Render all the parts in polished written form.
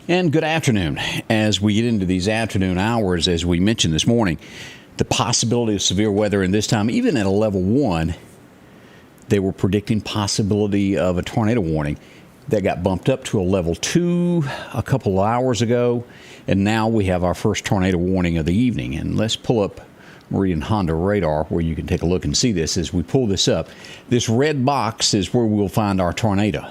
And good afternoon. As we get into these afternoon hours, as we mentioned this morning, the possibility of severe weather, and this time even at a level 1, they were predicting possibility of a tornado warning. That got bumped up to a level 2 a couple of hours ago, and now we have our first tornado warning of the evening. And let's pull up Meridian Honda radar where you can take a look and see this. As we pull this up, this red box is where we'll find our tornado.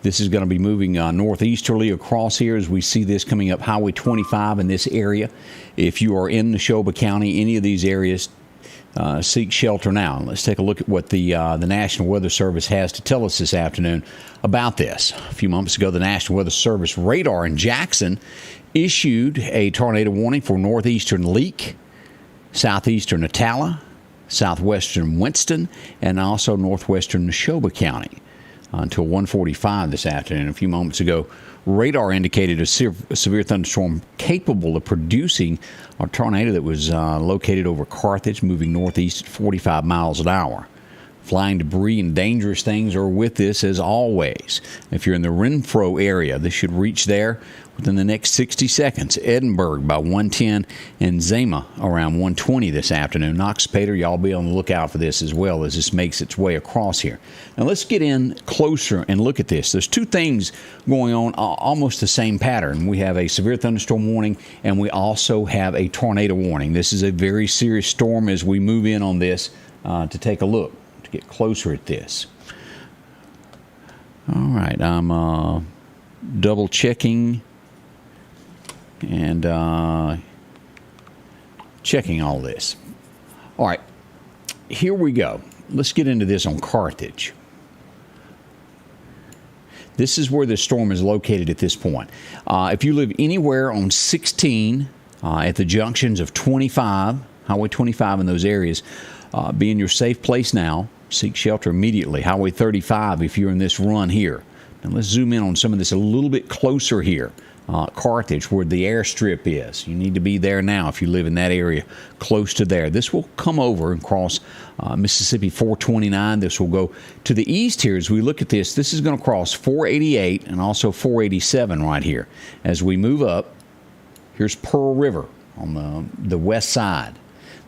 This is going to be moving northeasterly across here as we see this coming up Highway 25 in this area. If you are in Neshoba County, any of these areas, seek shelter now. Let's take a look at what the National Weather Service has to tell us this afternoon about this. A few moments ago, the National Weather Service radar in Jackson issued a tornado warning for Northeastern Leake, Southeastern Attala, Southwestern Winston, and also Northwestern Neshoba County until 1:45 this afternoon. A few moments ago, radar indicated a severe thunderstorm capable of producing a tornado that was located over Carthage, moving northeast at 45 miles an hour. Flying debris and dangerous things are with this as always. If you're in the Renfro area, this should reach there within the next 60 seconds. Edinburgh by 1:10 and Zama around 1:20 this afternoon. Knox-Pater, y'all be on the lookout for this as well as this makes its way across here. Now let's get in closer and look at this. There's two things going on, almost the same pattern. We have a severe thunderstorm warning and we also have a tornado warning. This is a very serious storm as we move in on this to take a look, to get closer at this. All right, I'm double checking and checking all this. All right, here we go. Let's get into this on Carthage. This is where the storm is located at this point. If you live anywhere on 16 at the junctions of 25, Highway 25 in those areas, be in your safe place now. Seek shelter immediately. Highway 35 if you're in this run here. Now let's zoom in on some of this a little bit closer here. Carthage, where the airstrip is. You need to be there now if you live in that area close to there. This will come over and cross Mississippi 429. This will go to the east here as we look at this. This is going to cross 488 and also 487 right here. As we move up, here's Pearl River on the west side.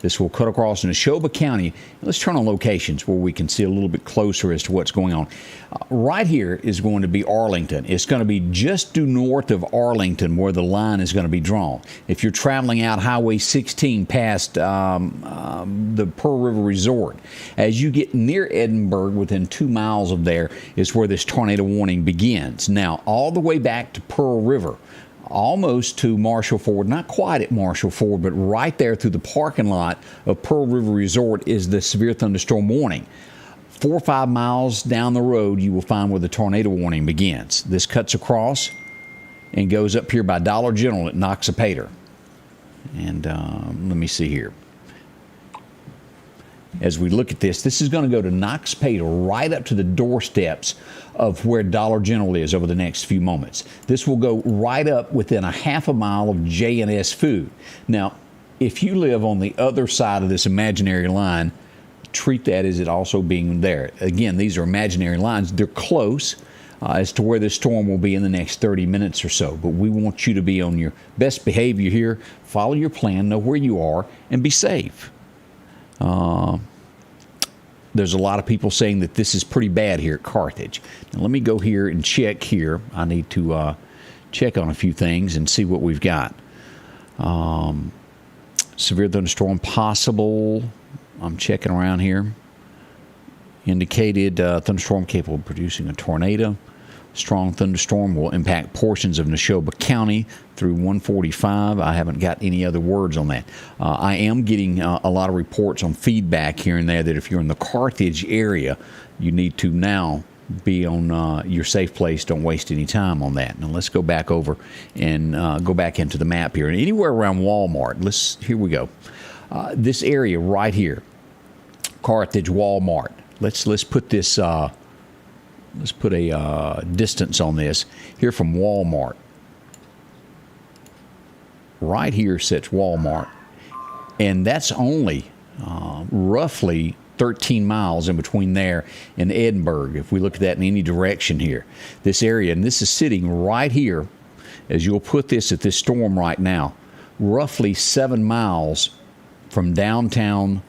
This will cut across Neshoba County. Let's turn on locations where we can see a little bit closer as to what's going on. Right here is going to be Arlington. It's going to be just due north of Arlington where the line is going to be drawn. If you're traveling out Highway 16 past the Pearl River Resort, as you get near Edinburgh, within 2 miles of there is where this tornado warning begins. Now, all the way back to Pearl River, almost to Marshall Ford, not quite at Marshall Ford, but right there through the parking lot of Pearl River Resort is the severe thunderstorm warning. 4 or 5 miles down the road, you will find where the tornado warning begins. This cuts across and goes up here by Dollar General at Knox-Pater. And let me see here. As we look at this, this is going to go to Knox-Pater right up to the doorsteps of where Dollar General is over the next few moments. This will go right up within a half a mile of J&S Food. Now, if you live on the other side of this imaginary line, treat that as it also being there. Again, these are imaginary lines. They're close as to where this storm will be in the next 30 minutes or so. But we want you to be on your best behavior here. Follow your plan, know where you are, and be safe. There's a lot of people saying that this is pretty bad here at Carthage. Now, let me go here and check here. I need to check on a few things and see what we've got. Severe thunderstorm possible. I'm checking around here. Indicated thunderstorm capable of producing a tornado. Strong thunderstorm will impact portions of Neshoba County through 1:45. I haven't got any other words on that. I am getting a lot of reports on feedback here and there that if you're in the Carthage area, you need to now be on your safe place. Don't waste any time on that. Now let's go back over and go back into the map here. And anywhere around Walmart, here we go. This area right here, Carthage, Walmart. Let's put this. Let's put a distance on this here from Walmart. Right here sits Walmart, and that's only roughly 13 miles in between there and Edinburgh. If we look at that in any direction here, this area, and this is sitting right here as you'll put this at this storm right now, roughly 7 miles from downtown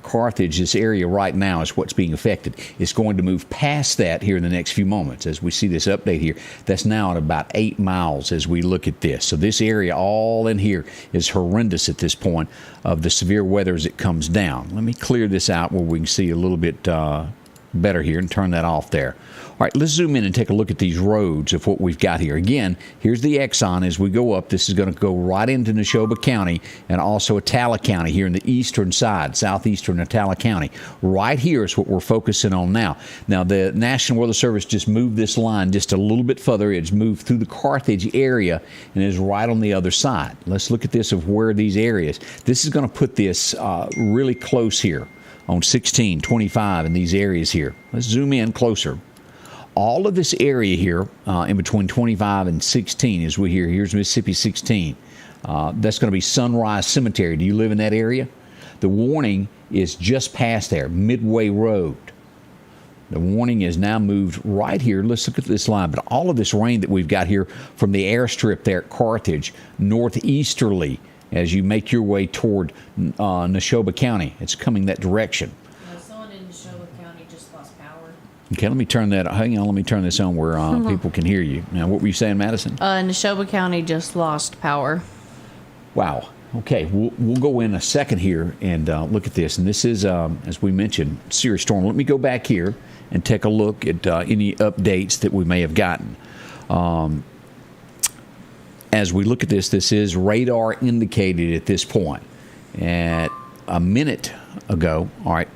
Carthage, this area right now is what's being affected. It's going to move past that here in the next few moments. As we see this update here, that's now at about 8 miles as we look at this. So this area all in here is horrendous at this point of the severe weather as it comes down. Let me clear this out where we can see a little bit better here and turn that off there. All right, let's zoom in and take a look at these roads of what we've got here. Again, here's the Exxon as we go up. This is going to go right into Neshoba County and also Attala County here in the eastern side, southeastern Attala County. Right here is what we're focusing on now. Now, the National Weather Service just moved this line just a little bit further. It's moved through the Carthage area and is right on the other side. Let's look at this of where these areas. This is going to put this really close here on 16, 25 in these areas here. Let's zoom in closer. All of this area here in between 25 and 16 as we hear. Here's Mississippi 16. That's going to be Sunrise Cemetery. Do you live in that area? The warning is just past there, Midway Road. The warning is now moved right here. Let's look at this line. But all of this rain that we've got here from the airstrip there at Carthage, northeasterly, as you make your way toward Neshoba County. It's coming that direction. Someone in Neshoba County just lost power. Okay, let me turn that. Hang on, let me turn this on where people can hear you. Now, what were you saying, Madison? Neshoba County just lost power. Wow. Okay, we'll go in a second here and look at this. And this is, as we mentioned, serious storm. Let me go back here and take a look at any updates that we may have gotten. As we look at this, this is radar indicated at this point. At a minute ago, all right,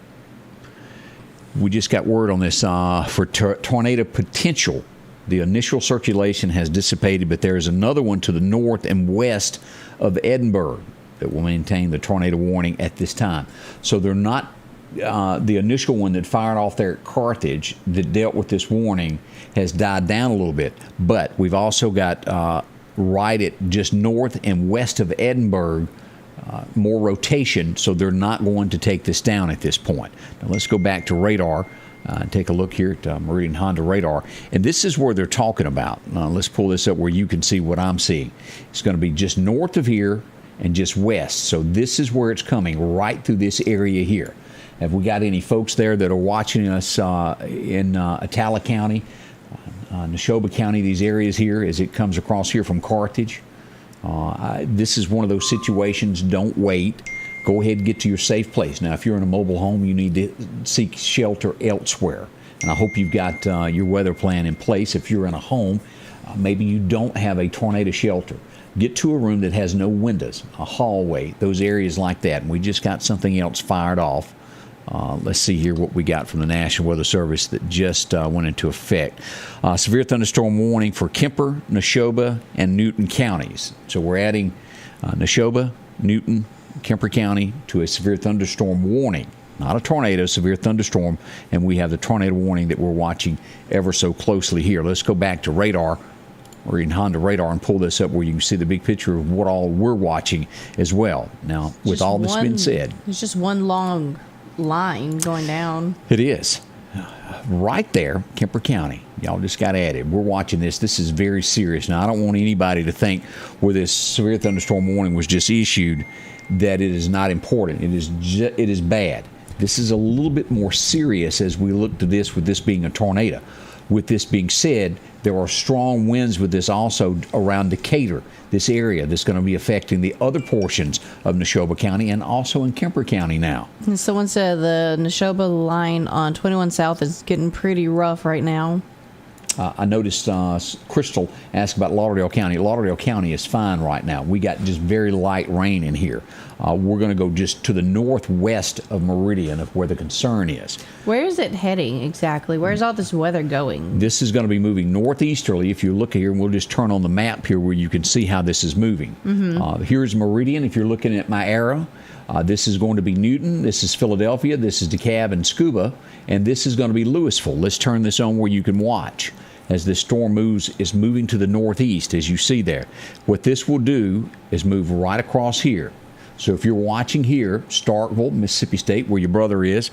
we just got word on this for tornado potential. The initial circulation has dissipated, but there is another one to the north and west of Edinburgh that will maintain the tornado warning at this time. So they're not the initial one that fired off there at Carthage that dealt with this warning has died down a little bit. But we've also got right at just north and west of Edinburgh more rotation, so they're not going to take this down at this point. Now let's go back to radar. Take a look here at Meridian Honda radar. And this is where they're talking about. Let's pull this up where you can see what I'm seeing. It's going to be just north of here and just west. So this is where it's coming, right through this area here. Have we got any folks there that are watching us in Attala County, Neshoba County, these areas here as it comes across here from Carthage? This is one of those situations. Don't wait. Go ahead and get to your safe place. Now, if you're in a mobile home, you need to seek shelter elsewhere. And I hope you've got your weather plan in place. If you're in a home, maybe you don't have a tornado shelter. Get to a room that has no windows, a hallway, those areas like that. And we just got something else fired off. Let's see here what we got from the National Weather Service that just went into effect. Severe thunderstorm warning for Kemper, Neshoba, and Newton counties. So we're adding Neshoba, Newton, Kemper County to a severe thunderstorm warning. Not a tornado, severe thunderstorm. And we have the tornado warning that we're watching ever so closely here. Let's go back to radar. We're in Honda radar and pull this up where you can see the big picture of what all we're watching as well. Now, with all this being said, it's just one long line going down. It is. Right there, Kemper County. Y'all just got added. We're watching this. This is very serious. Now, I don't want anybody to think where this severe thunderstorm warning was just issued that it is not important. It is bad. This is a little bit more serious as we look to this, with this being a tornado. With this being said, there are strong winds with this also around Decatur, this area that's going to be affecting the other portions of Neshoba County and also in Kemper County now. And someone said the Neshoba line on 21 South is getting pretty rough right now. I noticed Crystal asked about Lauderdale County. Lauderdale County is fine right now. We got just very light rain in here. We're going to go just to the northwest of Meridian of where the concern is. Where is it heading exactly? Where's all this weather going? This is going to be moving northeasterly. If you look here, and we'll just turn on the map here where you can see how this is moving. Mm-hmm. Here's Meridian. If you're looking at my arrow, this is going to be Newton. This is Philadelphia. This is DeKalb and Scuba. And this is going to be Louisville. Let's turn this on where you can watch. As this storm is moving to the northeast, as you see there. What this will do is move right across here. So if you're watching here, Starkville, Mississippi State, where your brother is,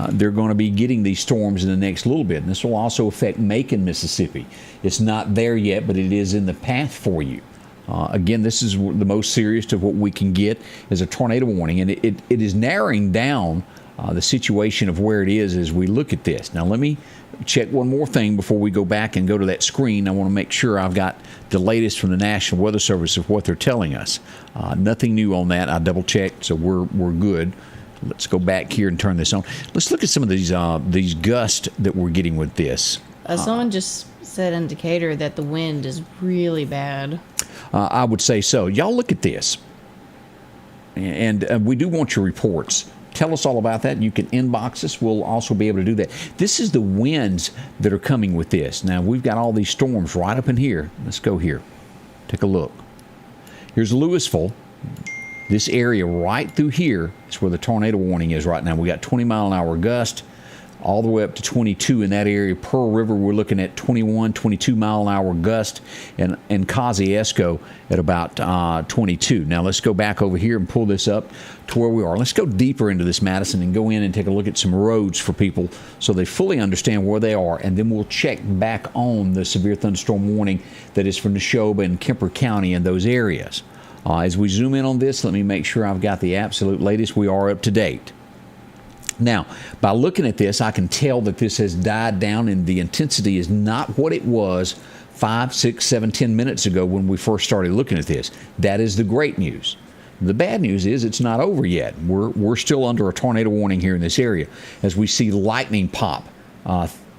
they're going to be getting these storms in the next little bit. And this will also affect Macon, Mississippi. It's not there yet, but it is in the path for you. Again, this is the most serious of what we can get as a tornado warning. And it is narrowing down the situation of where it is as we look at this. Now, let me check one more thing before we go back and go to that screen. I want to make sure I've got the latest from the National Weather Service of what they're telling us. Nothing new on that. I double-checked, so we're good. Let's go back here and turn this on. Let's look at some of these gusts that we're getting with this. Someone just said in Decatur that the wind is really bad. I would say so. Y'all look at this. And we do want your reports. Tell us all about that. You can inbox us. We'll also be able to do that. This is the winds that are coming with this. Now, we've got all these storms right up in here. Let's go here. Take a look. Here's Louisville. This area right through here is where the tornado warning is right now. We got 20-mile-an-hour gust all the way up to 22 in that area. Pearl River, we're looking at 21, 22-mile-an-hour gust, and Kosciuszko at about 22. Now, let's go back over here and pull this up to where we are. Let's go deeper into this, Madison, and go in and take a look at some roads for people so they fully understand where they are, and then we'll check back on the severe thunderstorm warning that is for Neshoba and Kemper County and those areas. As we zoom in on this, let me make sure I've got the absolute latest. We are up to date. Now, by looking at this, I can tell that this has died down and the intensity is not what it was 5, 6, 7, 10 minutes ago when we first started looking at this. That is the great news. The bad news is it's not over yet. We're still under a tornado warning here in this area as we see lightning pop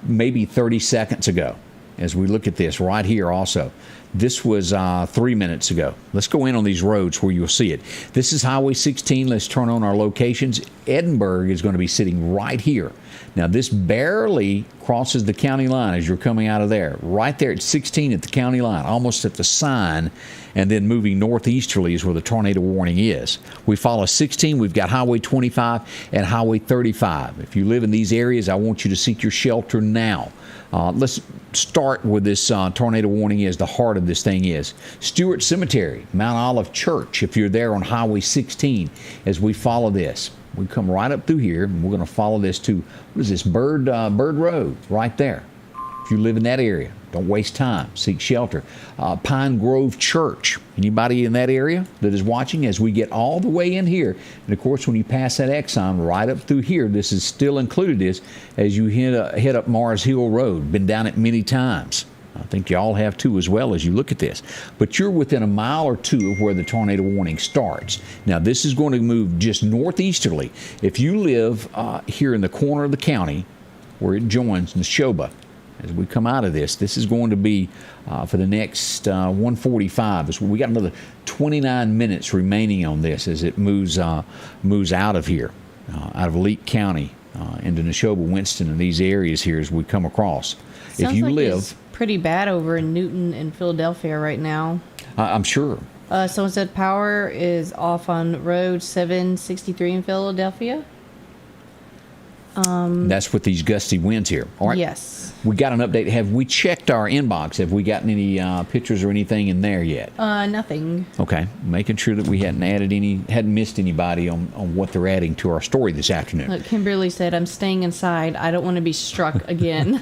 maybe 30 seconds ago as we look at this right here also. This was 3 minutes ago. Let's go in on these roads where you'll see it. This is Highway 16. Let's turn on our locations. Edinburgh is going to be sitting right here. Now, this barely crosses the county line as you're coming out of there. Right there at 16 at the county line, almost at the sign, and then moving northeasterly is where the tornado warning is. We follow 16. We've got Highway 25 and Highway 35. If you live in these areas, I want you to seek your shelter now. Let's start with this tornado warning as the heart of this thing is. Stewart Cemetery, Mount Olive Church, if you're there on Highway 16, as we follow this. We come right up through here, and we're going to follow this to, what is this, Bird Road, right there. If you live in that area, don't waste time. Seek shelter. Pine Grove Church. Anybody in that area that is watching as we get all the way in here? And, of course, when you pass that Exxon right up through here, this is still included this as you head up Mars Hill Road. Been down it many times. I think you all have too as well as you look at this. But you're within a mile or two of where the tornado warning starts. Now, this is going to move just northeasterly. If you live here in the corner of the county where it joins Neshoba, as we come out of this is going to be for the next 145. We got another 29 minutes remaining on this as it moves out of here, out of Leake County into Neshoba, Winston, and these areas here as we come across. Sounds if you like live, it's pretty bad over in Newton and Philadelphia right now. I'm sure. Someone said power is off on Road 763 in Philadelphia. That's with these gusty winds here. All right. Yes. We got an update. Have we checked our inbox? Have we gotten any pictures or anything in there yet? Nothing. Okay. Making sure that we hadn't missed anybody on what they're adding to our story this afternoon. Look, Kimberly said, I'm staying inside. I don't want to be struck again.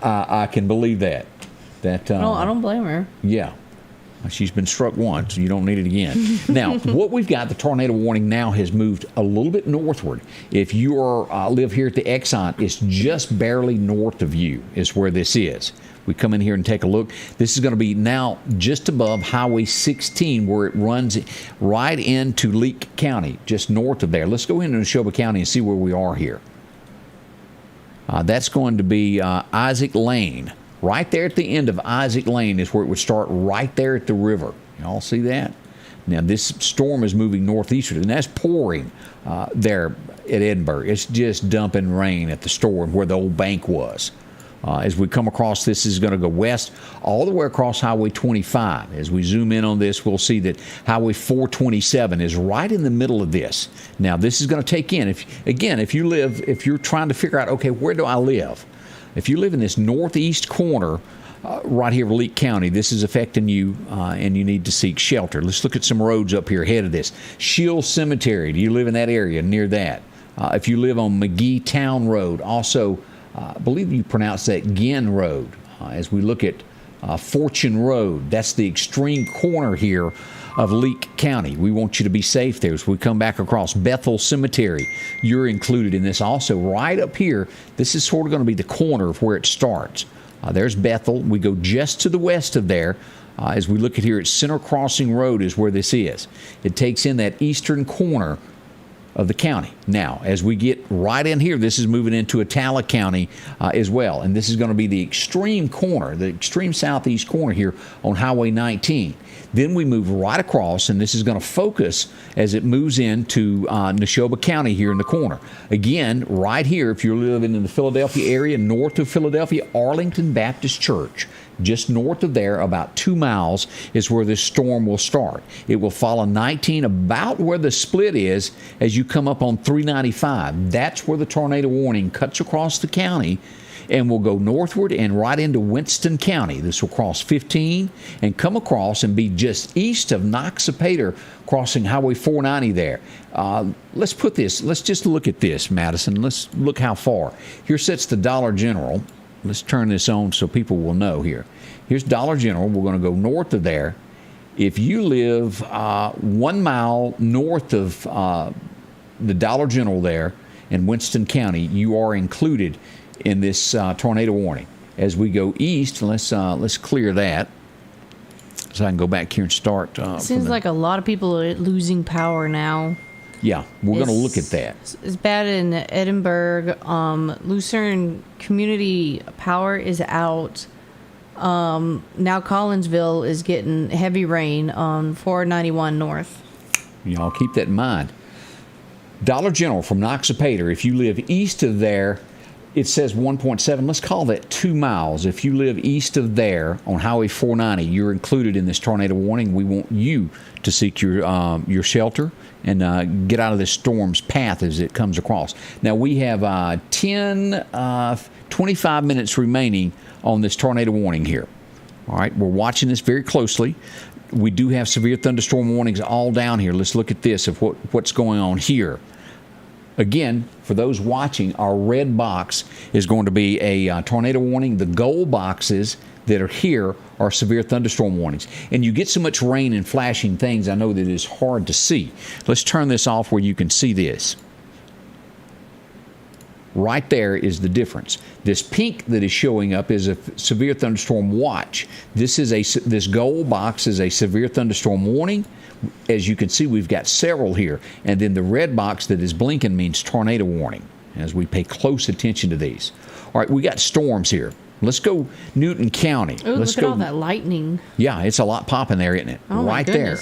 I can believe that. I don't blame her. Yeah. She's been struck once. You don't need it again. Now, what we've got, the tornado warning now has moved a little bit northward. If you live here at the Exxon, it's just barely north of you is where this is. We come in here and take a look. This is going to be now just above Highway 16 where it runs right into Leake County, just north of there. Let's go into Neshoba County and see where we are here. That's going to be Isaac Lane. Right there at the end of Isaac Lane is where it would start right there at the river. Y'all see that? Now, this storm is moving northeastern, and that's pouring there at Edinburgh. It's just dumping rain at the storm where the old bank was. As we come across this is going to go west all the way across Highway 25. As we zoom in on this, we'll see that Highway 427 is right in the middle of this. Now, this is going to take in, if you're trying to figure out, okay, where do I live? If you live in this northeast corner right here, Leake County, this is affecting you, and you need to seek shelter. Let's look at some roads up here ahead of this. Shield Cemetery, do you live in that area, near that? If you live on McGee Town Road, also, I believe you pronounce that Ginn Road. As we look at Fortune Road, that's the extreme corner here of Leake County. We want you to be safe there. As we come back across Bethel Cemetery, you're included in this also. Right up here, this is sort of going to be the corner of where it starts. There's Bethel. We go just to the west of there. As we look at here at Center Crossing Road is where this is. It takes in that eastern corner of the county. Now, as we get right in here, this is moving into Attala County as well. And this is going to be the extreme corner, the extreme southeast corner here on Highway 19. Then we move right across, and this is going to focus as it moves into Neshoba County here in the corner. Again, right here, if you're living in the Philadelphia area, north of Philadelphia, Arlington Baptist Church. Just north of there, about 2 miles, is where this storm will start. It will follow 19 about where the split is as you come up on 395. That's where the tornado warning cuts across the county and will go northward and right into Winston County. This will cross 15 and come across and be just east of Noxapater, crossing Highway 490 there. Let's just look at this, Madison. Let's look how far. Here sits the Dollar General. Let's turn this on so people will know here. Here's Dollar General. We're going to go north of there. If you live 1 mile north of the Dollar General there in Winston County, you are included in this tornado warning. As we go east, let's clear that so I can go back here and start. Seems like a lot of people are losing power now. Yeah, we're going to look at that. It's bad in Edinburgh. Lucerne Community Power is out. Now Collinsville is getting heavy rain on 491 North. Y'all keep that in mind. Dollar General from Noxapater, if you live east of there, it says 1.7. Let's call that 2 miles. If you live east of there on Highway 490, you're included in this tornado warning. We want you to seek your shelter and get out of this storm's path as it comes across. Now, we have 25 minutes remaining on this tornado warning here. All right, we're watching this very closely. We do have severe thunderstorm warnings all down here. Let's look at this of what's going on here. Again, for those watching, our red box is going to be a tornado warning. The gold boxes that are here are severe thunderstorm warnings. And you get so much rain and flashing things, I know that it's hard to see. Let's turn this off where you can see this. Right there is the difference. This pink that is showing up is a severe thunderstorm watch. This gold box is a severe thunderstorm warning. As you can see, we've got several here. And then the red box that is blinking means tornado warning, as we pay close attention to these. All right, we got storms here. Let's go Newton County. Oh, look at all that lightning. Yeah, it's a lot popping there, isn't it? Oh, right there.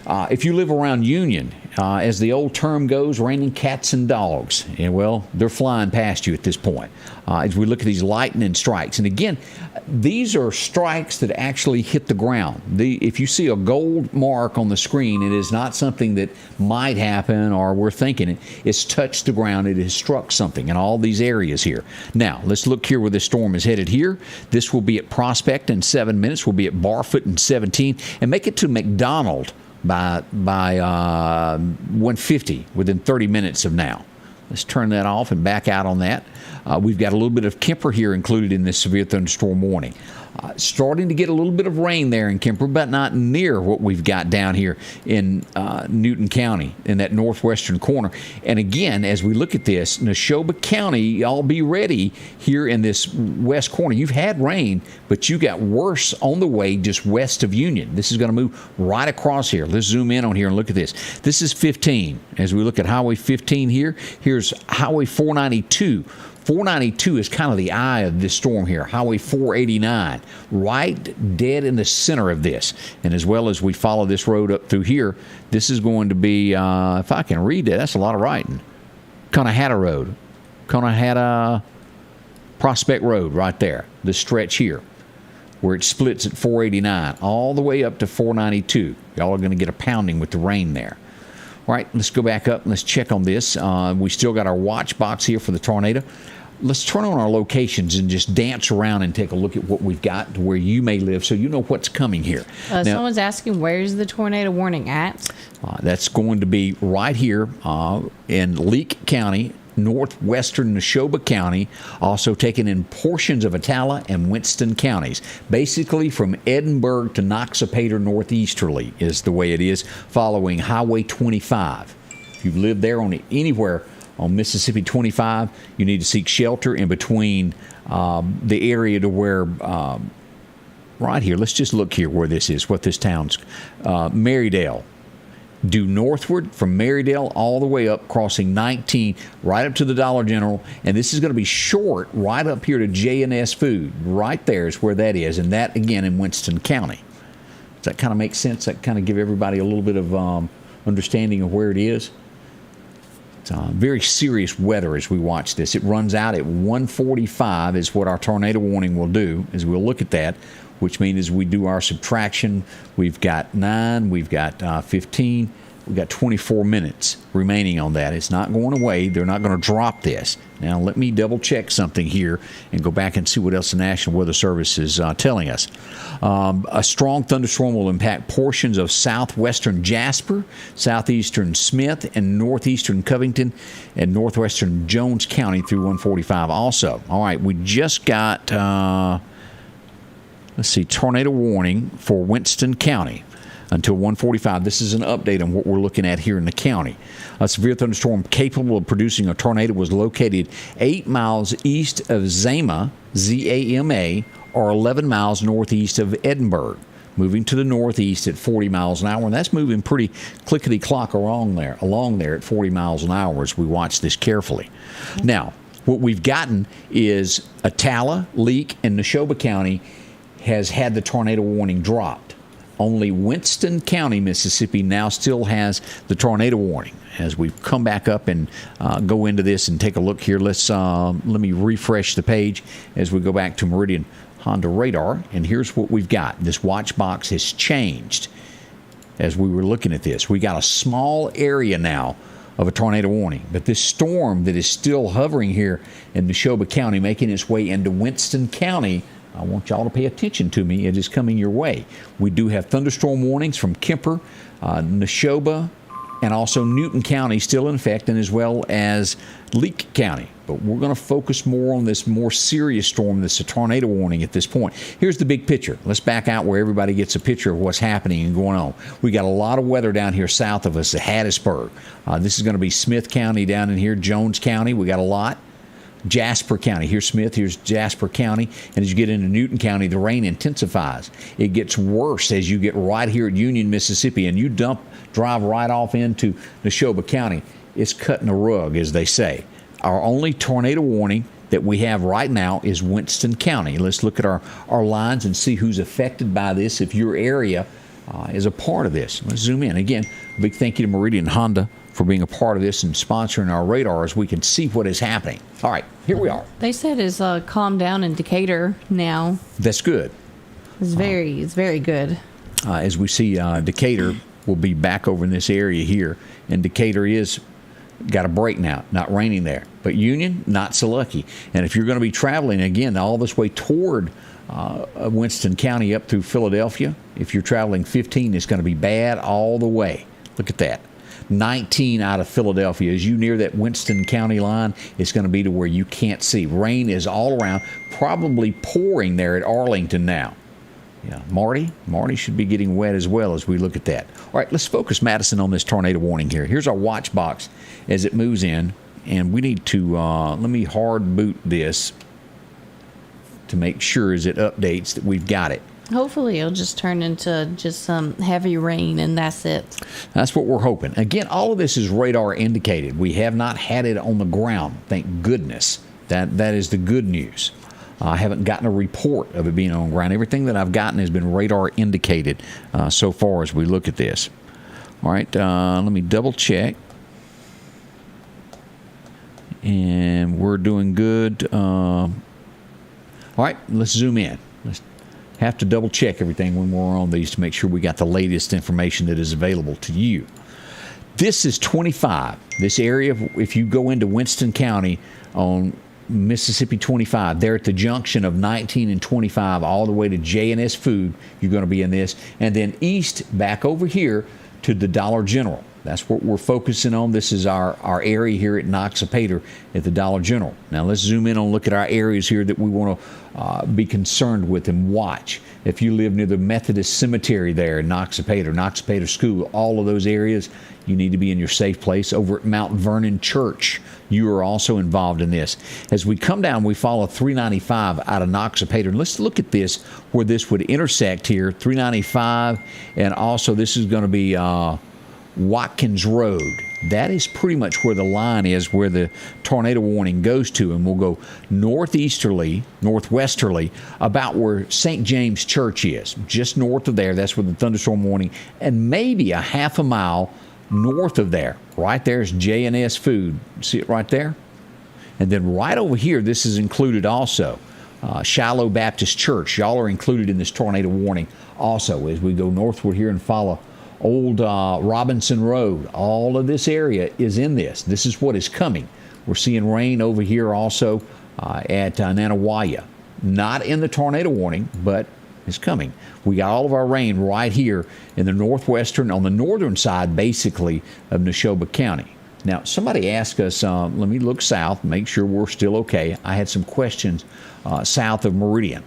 If you live around Union, as the old term goes, raining cats and dogs. And, well, they're flying past you at this point as we look at these lightning strikes. And, again, these are strikes that actually hit the ground. If you see a gold mark on the screen, it is not something that might happen or we're thinking it. It's touched the ground. It has struck something in all these areas here. Now, let's look here where this storm is headed here. This will be at Prospect in 7 minutes. We'll be at Barfoot in 17. And make it to McDonald by 150 within 30 minutes of now. Let's turn that off and back out on that. We've got a little bit of Kemper here included in this severe thunderstorm warning. Starting to get a little bit of rain there in Kemper, but not near what we've got down here in Newton County in that northwestern corner. And again, as we look at this, Neshoba County, y'all be ready here in this west corner. You've had rain, but you got worse on the way just west of Union. This is going to move right across here. Let's zoom in on here and look at this. This is 15. As we look at Highway 15 here, here's Highway 492. 492 is kind of the eye of this storm here. Highway 489, right dead in the center of this. And as well as we follow this road up through here, this is going to be, if I can read that, that's a lot of writing. Conahatta Road. Conahatta Prospect Road right there. This stretch here where it splits at 489 all the way up to 492. Y'all are going to get a pounding with the rain there. All right, let's go back up and let's check on this. We still got our watch box here for the tornado. let's turn on our locations and just dance around and take a look at what we've got to where you may live so you know what's coming here. Now, someone's asking, where's the tornado warning at? That's going to be right here in Leake County, Northwestern Neshoba County, also taking in portions of Attala and Winston counties. Basically from Edinburgh to Noxapater northeasterly is the way it is, following Highway 25. If you live there on anywhere on Mississippi 25, you need to seek shelter in between the area to where, right here, let's just look here where this is, what this town's, Marydale. Due northward from Marydale all the way up, crossing 19, right up to the Dollar General. And this is going to be short right up here to J&S Food. Right there is where that is. And that, again, in Winston County. Does that kind of make sense? That kind of give everybody a little bit of understanding of where it is? It's very serious weather as we watch this. It runs out at 1:45 is what our tornado warning will do, as we'll look at that, which means as we do our subtraction, we've got 9, we've got 15, we've got 24 minutes remaining on that. It's not going away. They're not going to drop this. Now, let me double check something here and go back and see what else the National Weather Service is telling us. A strong thunderstorm will impact portions of southwestern Jasper, southeastern Smith, and northeastern Covington, and northwestern Jones County through 1:45 also. All right, we just got... let's see, tornado warning for Winston County until 1:45. This is an update on what we're looking at here in the county. A severe thunderstorm capable of producing a tornado was located 8 miles east of Zama, Z-A-M-A, or 11 miles northeast of Edinburgh, moving to the northeast at 40 miles an hour. And that's moving pretty clickety-clock along there at 40 miles an hour as we watch this carefully. Now, what we've gotten is Attala, Leake, and Neshoba County has had the tornado warning dropped. Only Winston County, Mississippi, now still has the tornado warning. As we come back up and go into this and take a look here, let me refresh the page as we go back to Meridian Honda radar. And here's what we've got. This watch box has changed as we were looking at this. We got a small area now of a tornado warning, but this storm that is still hovering here in Neshoba County, making its way into Winston County, I want y'all to pay attention to me. It is coming your way. We do have thunderstorm warnings from Kemper, Neshoba, and also Newton County still in effect, and as well as Leake County. But we're going to focus more on this more serious storm that's a tornado warning at this point. Here's the big picture. Let's back out where everybody gets a picture of what's happening and going on. We got a lot of weather down here south of us at Hattiesburg. This is going to be Smith County down in here, Jones County. We got a lot. Jasper County. Here's Smith, here's Jasper County. And as you get into Newton County, the rain intensifies. It gets worse as you get right here at Union, Mississippi, and you drive right off into Neshoba County. It's cutting a rug, as they say. Our only tornado warning that we have right now is Winston County. Let's look at our lines and see who's affected by this if your area is a part of this. Let's zoom in. Again, a big thank you to Meridian Honda for being a part of this and sponsoring our radar as we can see what is happening. All right, here we are. They said it's calmed down in Decatur now. That's good. It's very good. As we see, Decatur will be back over in this area here, and Decatur is got a break now, not raining there. But Union, not so lucky. And if you're going to be traveling, again, all this way toward Winston County up through Philadelphia, if you're traveling 15, it's going to be bad all the way. Look at that. 19 out of Philadelphia. As you near that Winston County line, it's going to be to where you can't see. Rain is all around, probably pouring there at Arlington now. Yeah, Marty should be getting wet as well as we look at that. All right, let's focus, Madison, on this tornado warning here. Here's our watch box as it moves in, and we need to, let me hard boot this to make sure as it updates that we've got it. Hopefully it'll just turn into just some heavy rain and that's it. That's what we're hoping. Again, all of this is radar indicated. We have not had it on the ground, thank goodness. That is the good news. I haven't gotten a report of it being on the ground. Everything that I've gotten has been radar indicated so far as we look at this. All right, let me double check. And we're doing good. All right, let's zoom in. Let's have to double check everything when we're on these to make sure we got the latest information that is available to you. This is 25. This area, if you go into Winston County on Mississippi 25. They're at the junction of 19 and 25 all the way to J&S Food. You're going to be in this. And then east back over here to the Dollar General. That's what we're focusing on. This is our area here at Noxapater at the Dollar General. Now let's zoom in and look at our areas here that we want to be concerned with and watch. If you live near the Methodist Cemetery there in Noxapater School, all of those areas, you need to be in your safe place. Over at Mount Vernon Church, you are also involved in this. As we come down, we follow 395 out of Noxapater. And let's look at this, where this would intersect here, 395, and also this is going to be Watkins Road. That is pretty much where the line is, where the tornado warning goes to, and we'll go northeasterly, about where St. James Church is, just north of there. That's where the thunderstorm warning, and maybe a half a mile north of there. Right there is J&S Food. See it right there? And then right over here, this is included also. Shiloh Baptist Church. Y'all are included in this tornado warning also as we go northward here and follow Old Robinson Road. All of this area is in this. This is what is coming. We're seeing rain over here also at Nanawaya. Not in the tornado warning, but it's coming. We got all of our rain right here in the northwestern, on the northern side, basically, of Neshoba County. Now, somebody asked us, let me look south, make sure we're still okay. I had some questions south of Meridian.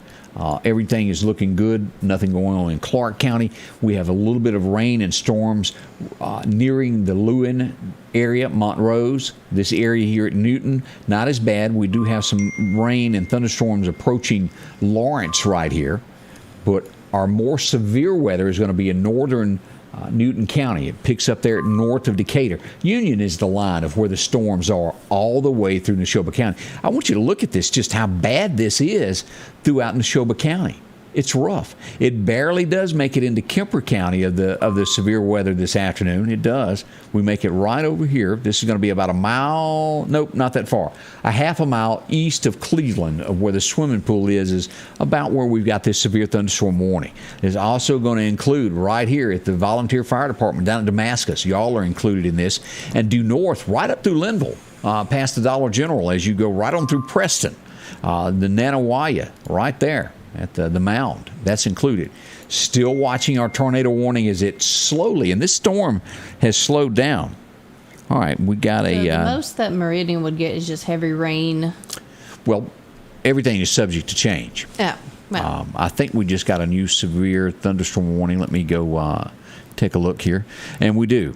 Everything is looking good. Nothing going on in Clark County. We have a little bit of rain and storms nearing the Lewin area, Montrose. This area here at Newton, not as bad. We do have some rain and thunderstorms approaching Lawrence right here. But our more severe weather is going to be in northern Newton County. It picks up there north of Decatur. Union is the line of where the storms are all the way through Neshoba County. I want you to look at this, just how bad this is throughout Neshoba County. It's rough. It barely does make it into Kemper County of the severe weather this afternoon. It does. We make it right over here. This is going to be about a mile, nope, not that far. A half a mile east of Cleveland, of where the swimming pool is about where we've got this severe thunderstorm warning. It's also going to include right here at the Volunteer Fire Department down in Damascus. Y'all are included in this. And due north, right up through Linville, past the Dollar General as you go right on through Preston, the Nanawaya, right there at the mound. That's included. Still watching our tornado warning as it slowly, and this storm has slowed down. All right, we got the most that Meridian would get is just heavy rain. Well, everything is subject to change. Yeah. Well. I think we just got a new severe thunderstorm warning. Let me go take a look here. And we do.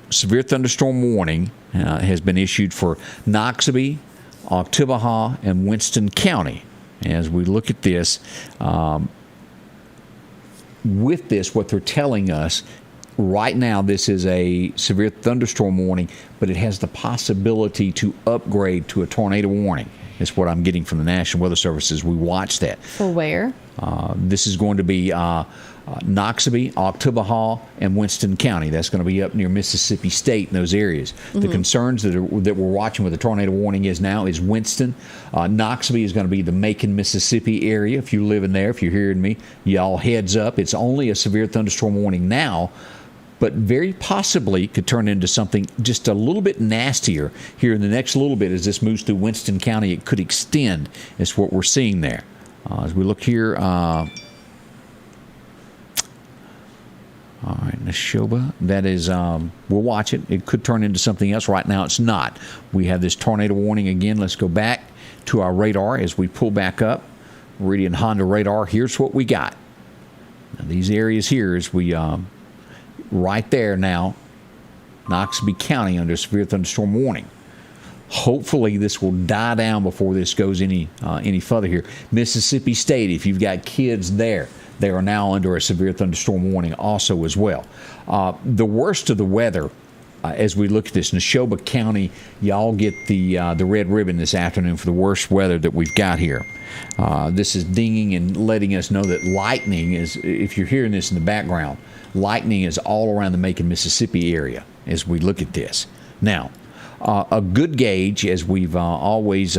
Severe thunderstorm warning has been issued for Noxapater, Attala, and Winston County. As we look at this, with this, what they're telling us right now, this is a severe thunderstorm warning, but it has the possibility to upgrade to a tornado warning. That's what I'm getting from the National Weather Service as we watch that. For where? This is going to be Noxapater, Attala, and Winston County. That's going to be up near Mississippi State in those areas. Mm-hmm. The concerns that we're watching with the tornado warning is Winston. Noxapater is going to be the Macon, Mississippi area. If you live in there, if you're hearing me, y'all heads up. It's only a severe thunderstorm warning now, but very possibly could turn into something just a little bit nastier here in the next little bit as this moves through Winston County. It could extend. That's what we're seeing there. As we look here, all right, Neshoba, that is, we'll watch it. It could turn into something else. Right now, it's not. We have this tornado warning again. Let's go back to our radar as we pull back up. Meridian Honda radar. Here's what we got. Now, these areas here, as we, right there now, Noxapater County under severe thunderstorm warning. Hopefully, this will die down before this goes any further here. Mississippi State, if you've got kids there, they are now under a severe thunderstorm warning also as well. The worst of the weather, as we look at this, Neshoba County, y'all get the red ribbon this afternoon for the worst weather that we've got here. This is dinging and letting us know that lightning is, if you're hearing this in the background, lightning is all around the Macon, Mississippi area as we look at this. Now, a good gauge, as we've always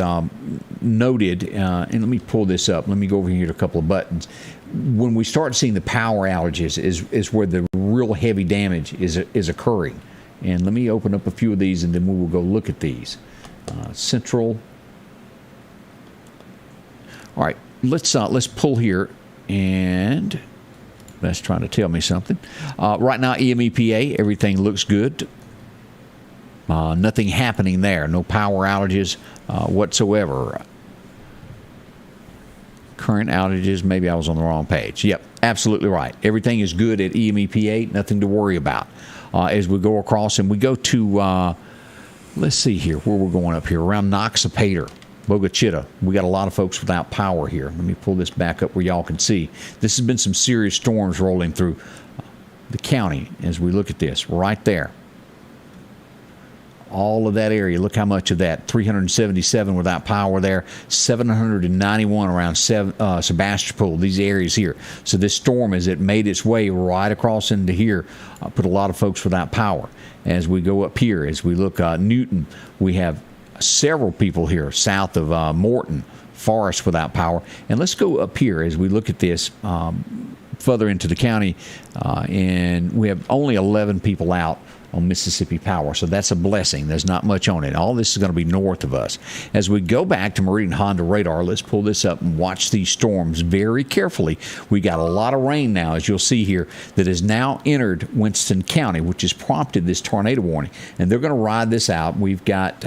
noted, and let me pull this up. Let me go over here to a couple of buttons. When we start seeing the power outages is where the real heavy damage is occurring. And let me open up a few of these, and then we will go look at these. Central. All right, let's pull here, and that's trying to tell me something. Right now, EMEPA, everything looks good. Nothing happening there. No power outages whatsoever. Current outages, maybe I was on the wrong page. Yep, absolutely right. Everything is good at EMEPA, nothing to worry about. As we go across and we go to, let's see here, where we're going up here, around Noxapater, Bogachita. We got a lot of folks without power here. Let me pull this back up where y'all can see. This has been some serious storms rolling through the county as we look at this right there. All of that area, look how much of that. 377 without power there, 791 around Sebastopol, these areas here. So this storm, as it made its way right across into here, put a lot of folks without power. As we go up here, as we look Newton, we have several people here south of Morton, Forest without power. And let's go up here as we look at this further into the county, and we have only 11 people out on Mississippi Power, so that's a blessing. There's not much on it. All this is going to be north of us. As we go back to Meridian Honda radar, let's pull this up and watch these storms very carefully. We got a lot of rain now, as you'll see here, that has now entered Winston County, which has prompted this tornado warning, and they're going to ride this out. We've got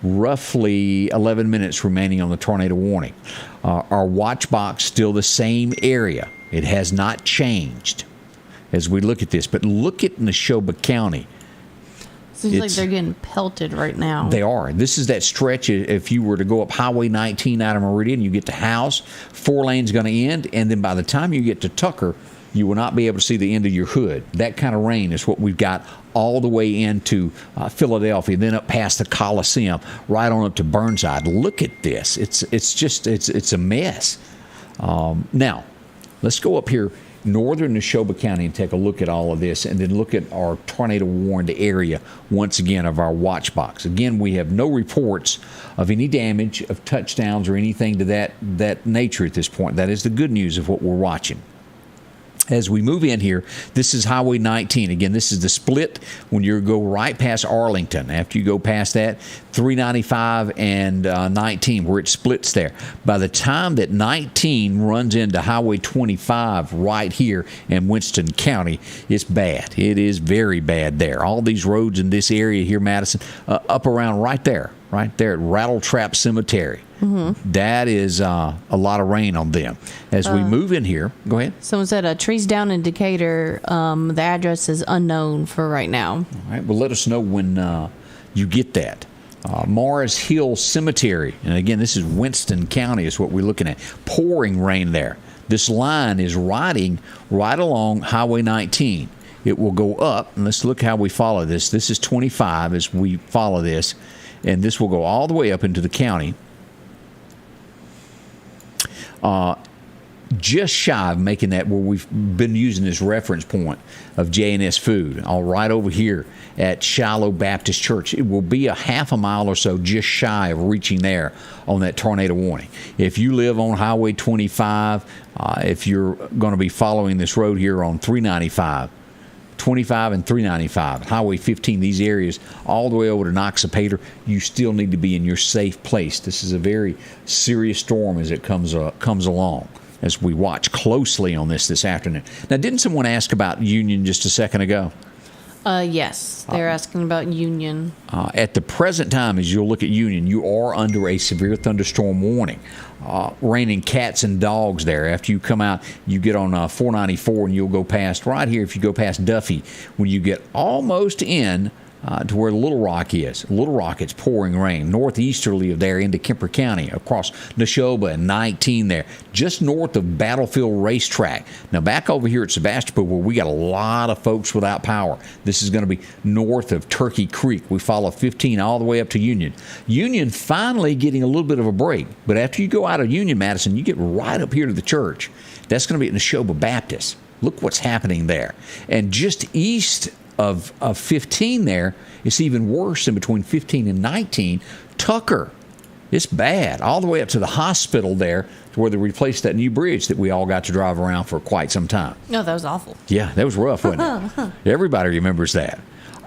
roughly 11 minutes remaining on the tornado warning. Our watch box still the same area. It has not changed as we look at this. But look at Neshoba County. Seems like they're getting pelted right now. They are. This is that stretch. If you were to go up Highway 19 out of Meridian, you get to House, 4 lanes going to end, and then by the time you get to Tucker, you will not be able to see the end of your hood. That kind of rain is what we've got all the way into Philadelphia, then up past the Coliseum, right on up to Burnside. Look at this. It's a mess. Now, let's go up here, northern Neshoba County, and take a look at all of this, and then look at our tornado-warned area, once again, of our watch box. Again, we have no reports of any damage, of touchdowns, or anything to that nature at this point. That is the good news of what we're watching. As we move in here, this is Highway 19. Again, this is the split when you go right past Arlington. After you go past that, 395 and 19, where it splits there. By the time that 19 runs into Highway 25 right here in Winston County, it's bad. It is very bad there. All these roads in this area here, Madison, up around right there at Rattletrap Cemetery. Mm-hmm. That is a lot of rain on them. As we move in here, go ahead. Someone said trees down in Decatur. The address is unknown for right now. All right. Well, let us know when you get that. Mars Hill Cemetery. And again, this is Winston County is what we're looking at. Pouring rain there. This line is riding right along Highway 19. It will go up, and let's look how we follow this. This is 25 as we follow this, and this will go all the way up into the county. Just shy of making that where we've been using this reference point of J&S Food, all right over here at Shiloh Baptist Church. It will be a half a mile or so just shy of reaching there on that tornado warning. If you live on Highway 25, if you're going to be following this road here on 395, 25 and 395, Highway 15, these areas all the way over to Noxapater, you still need to be in your safe place. This is a very serious storm as it comes along, as we watch closely on this afternoon. Now, didn't someone ask about Union just a second ago? Yes, they're asking about Union. At the present time, as you'll look at Union, you are under a severe thunderstorm warning. Raining cats and dogs there. After you come out, you get on 494 and you'll go past right here. If you go past Duffy, when you get almost in to where Little Rock is. Little Rock, it's pouring rain. Northeasterly of there into Kemper County, across Neshoba and 19 there, just north of Battlefield Racetrack. Now back over here at Sebastopol, where we got a lot of folks without power. This is going to be north of Turkey Creek. We follow 15 all the way up to Union. Union finally getting a little bit of a break. But after you go out of Union, Madison, you get right up here to the church. That's going to be at Neshoba Baptist. Look what's happening there. And just east of 15 there, it's even worse in between 15 and 19. Tucker, it's bad. All the way up to the hospital there, to where they replaced that new bridge that we all got to drive around for quite some time. No, that was awful. Yeah, that was rough, wasn't it? Everybody remembers that.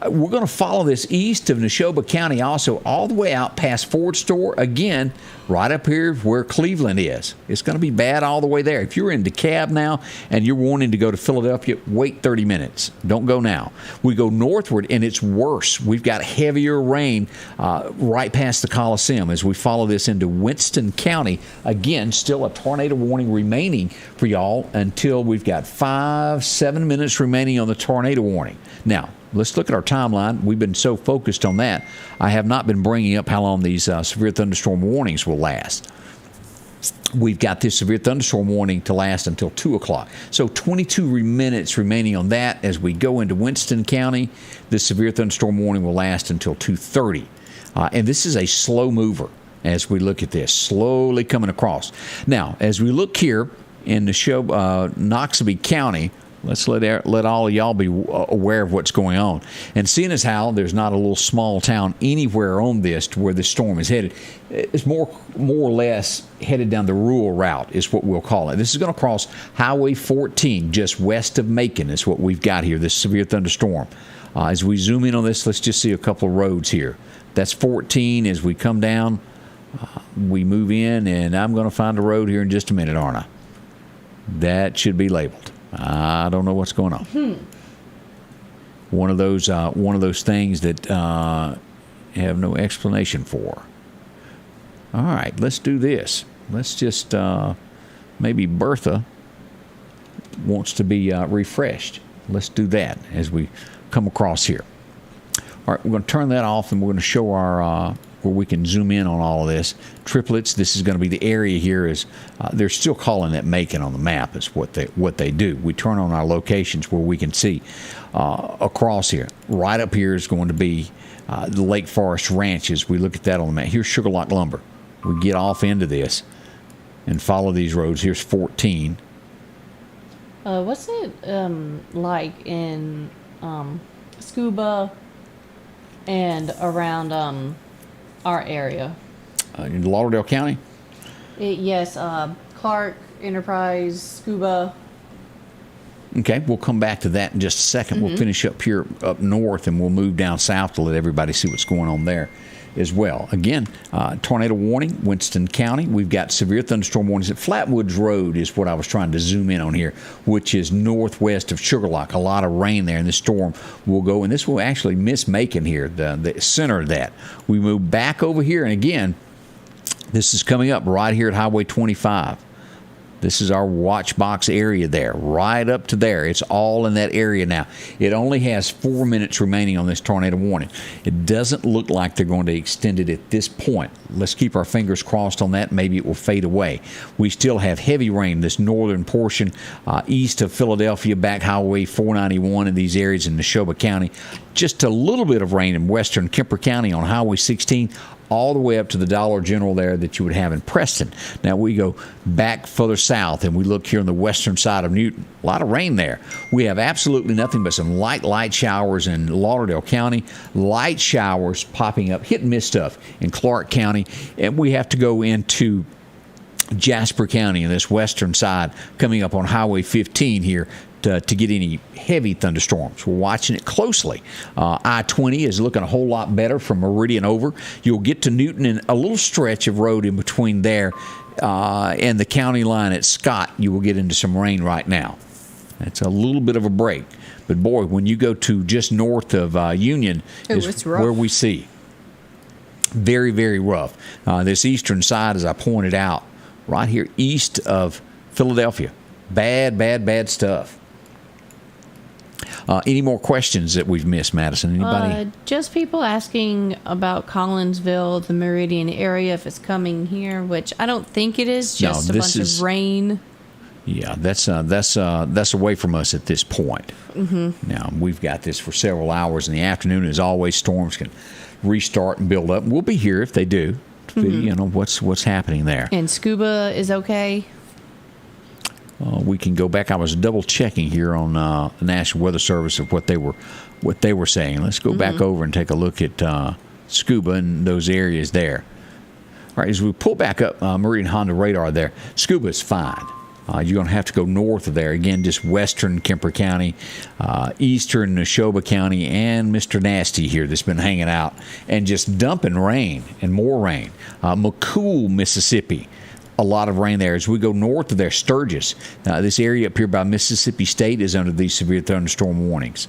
We're going to follow this east of Neshoba County, also all the way out past Ford Store. Again, right up here where Cleveland is. It's going to be bad all the way there. If you're in DeKalb now and you're wanting to go to Philadelphia, wait 30 minutes. Don't go now. We go northward, and it's worse. We've got heavier rain right past the Coliseum as we follow this into Winston County. Again, still a tornado warning remaining for y'all until we've got 7 minutes remaining on the tornado warning. Now, let's look at our timeline. We've been so focused on that, I have not been bringing up how long these severe thunderstorm warnings will last. We've got this severe thunderstorm warning to last until 2 o'clock. So 22 minutes remaining on that. As we go into Winston County, this severe thunderstorm warning will last until 2:30. And this is a slow mover as we look at this, slowly coming across. Now, as we look here in Noxubee County, let's let all of y'all be aware of what's going on. And seeing as how there's not a little small town anywhere on this to where the storm is headed, it's more or less headed down the rural route is what we'll call it. This is going to cross Highway 14 just west of Macon is what we've got here, this severe thunderstorm. As we zoom in on this, let's just see a couple of roads here. That's 14. As we come down, we move in, and I'm going to find a road here in just a minute, aren't I? That should be labeled. I don't know what's going on. One of those things that have no explanation for. All right, let's do this. Let's just maybe Bertha wants to be refreshed. Let's do that as we come across here. All right, we're going to turn that off, and we're going to show our where we can zoom in on all of this. Triplets, this is going to be the area here. Is they're still calling that Macon on the map is what they do. We turn on our locations where we can see across here. Right up here is going to be the Lake Forest Ranch as we look at that on the map. Here's Sugarlock Lumber. We get off into this and follow these roads. Here's 14. What's it like in Scuba and around our area? In Lauderdale County? Yes, Clark, Enterprise, Scuba. Okay, we'll come back to that in just a second. We'll finish up here up north, and we'll move down south to let everybody see what's going on there as well. Again, tornado warning, Winston County. We've got severe thunderstorm warnings at Flatwoods Road is what I was trying to zoom in on here, which is northwest of Sugarlock. A lot of rain there, and this storm will go, and this will actually miss Macon here, the center of that. We move back over here, and again, this is coming up right here at Highway 25. This is our watch box area there, right up to there. It's all in that area now. It only has 4 minutes remaining on this tornado warning. It doesn't look like they're going to extend it at this point. Let's keep our fingers crossed on that. Maybe it will fade away. We still have heavy rain, this northern portion east of Philadelphia, back Highway 491 in these areas in Neshoba County. Just a little bit of rain in western Kemper County on Highway 16. All the way up to the Dollar General there that you would have in Preston. Now we go back further south and we look here on the western side of Newton. A lot of rain there. We have absolutely nothing but some light showers in Lauderdale County, light showers popping up, hit and miss stuff in Clark County, and we have to go into Jasper County on this western side, coming up on Highway 15 here to get any heavy thunderstorms. We're watching it closely. I-20 is looking a whole lot better from Meridian over. You'll get to Newton in a little stretch of road in between there and the county line at Scott. You will get into some rain right now. That's a little bit of a break. But boy, when you go to just north of Union is where we see. Very, very rough. This eastern side, as I pointed out, right here east of Philadelphia. Bad stuff. Any more questions that we've missed, Madison? Anybody? Just people asking about Collinsville, the Meridian area, if it's coming here, which I don't think it is. Just a bunch of rain. Yeah, that's away from us at this point. Now we've got this for several hours in the afternoon. As always, storms can restart and build up. We'll be here if they do. You know what's happening there. And Scuba is okay. We can go back. I was double checking here on the National Weather Service of what they were saying. Let's go back over and take a look at Scuba and those areas there. All right, as we pull back up Meridian Honda radar there, Scuba is fine. You're going to have to go north of there. Again, just western Kemper County, eastern Neshoba County, and Mr. Nasty here that's been hanging out and just dumping rain and more rain. McCool, Mississippi, a lot of rain there. As we go north of there, Sturgis, this area up here by Mississippi State is under these severe thunderstorm warnings.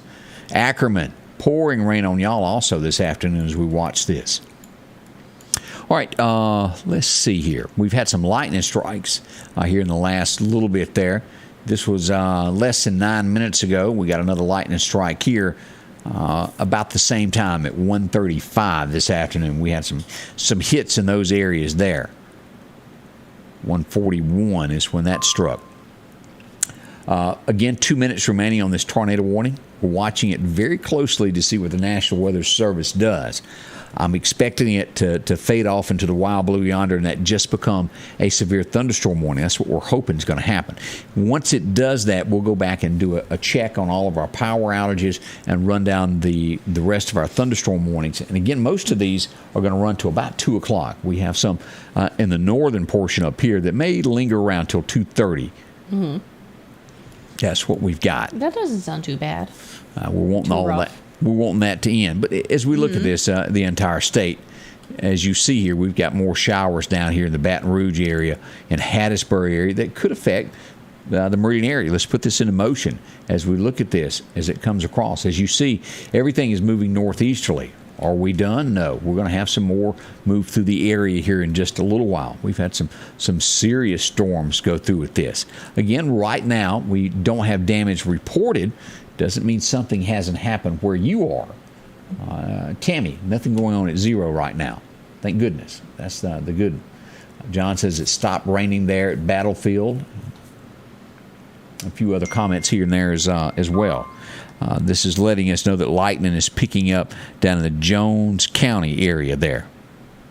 Ackerman, pouring rain on y'all also this afternoon as we watch this. All right, let's see here. We've had some lightning strikes here in the last little bit there. This was less than 9 minutes ago. We got another lightning strike here about the same time at 1:35 this afternoon. We had some hits in those areas there. 1:41 is when that struck. Again, 2 minutes remaining on this tornado warning. We're watching it very closely to see what the National Weather Service does. I'm expecting it to fade off into the wild blue yonder and that just become a severe thunderstorm warning. That's what we're hoping is going to happen. Once it does that, we'll go back and do a check on all of our power outages and run down the rest of our thunderstorm warnings. And again, most of these are going to run to about 2 o'clock. We have some in the northern portion up here that may linger around till 2:30. Mm-hmm. That's what we've got. That doesn't sound too bad. We're wanting all that. We're wanting that to end. But as we look at this, the entire state, as you see here, we've got more showers down here in the Baton Rouge area and Hattiesburg area that could affect the Meridian area. Let's put this into motion as we look at this as it comes across. As you see, everything is moving northeasterly. Are we done? No. We're going to have some more move through the area here in just a little while. We've had some serious storms go through with this. Again, right now, we don't have damage reported. Doesn't mean something hasn't happened where you are. Tammy, nothing going on at 0 right now. Thank goodness. That's the good. John says it stopped raining there at Battlefield. A few other comments here and there as well. This is letting us know that lightning is picking up down in the Jones County area there.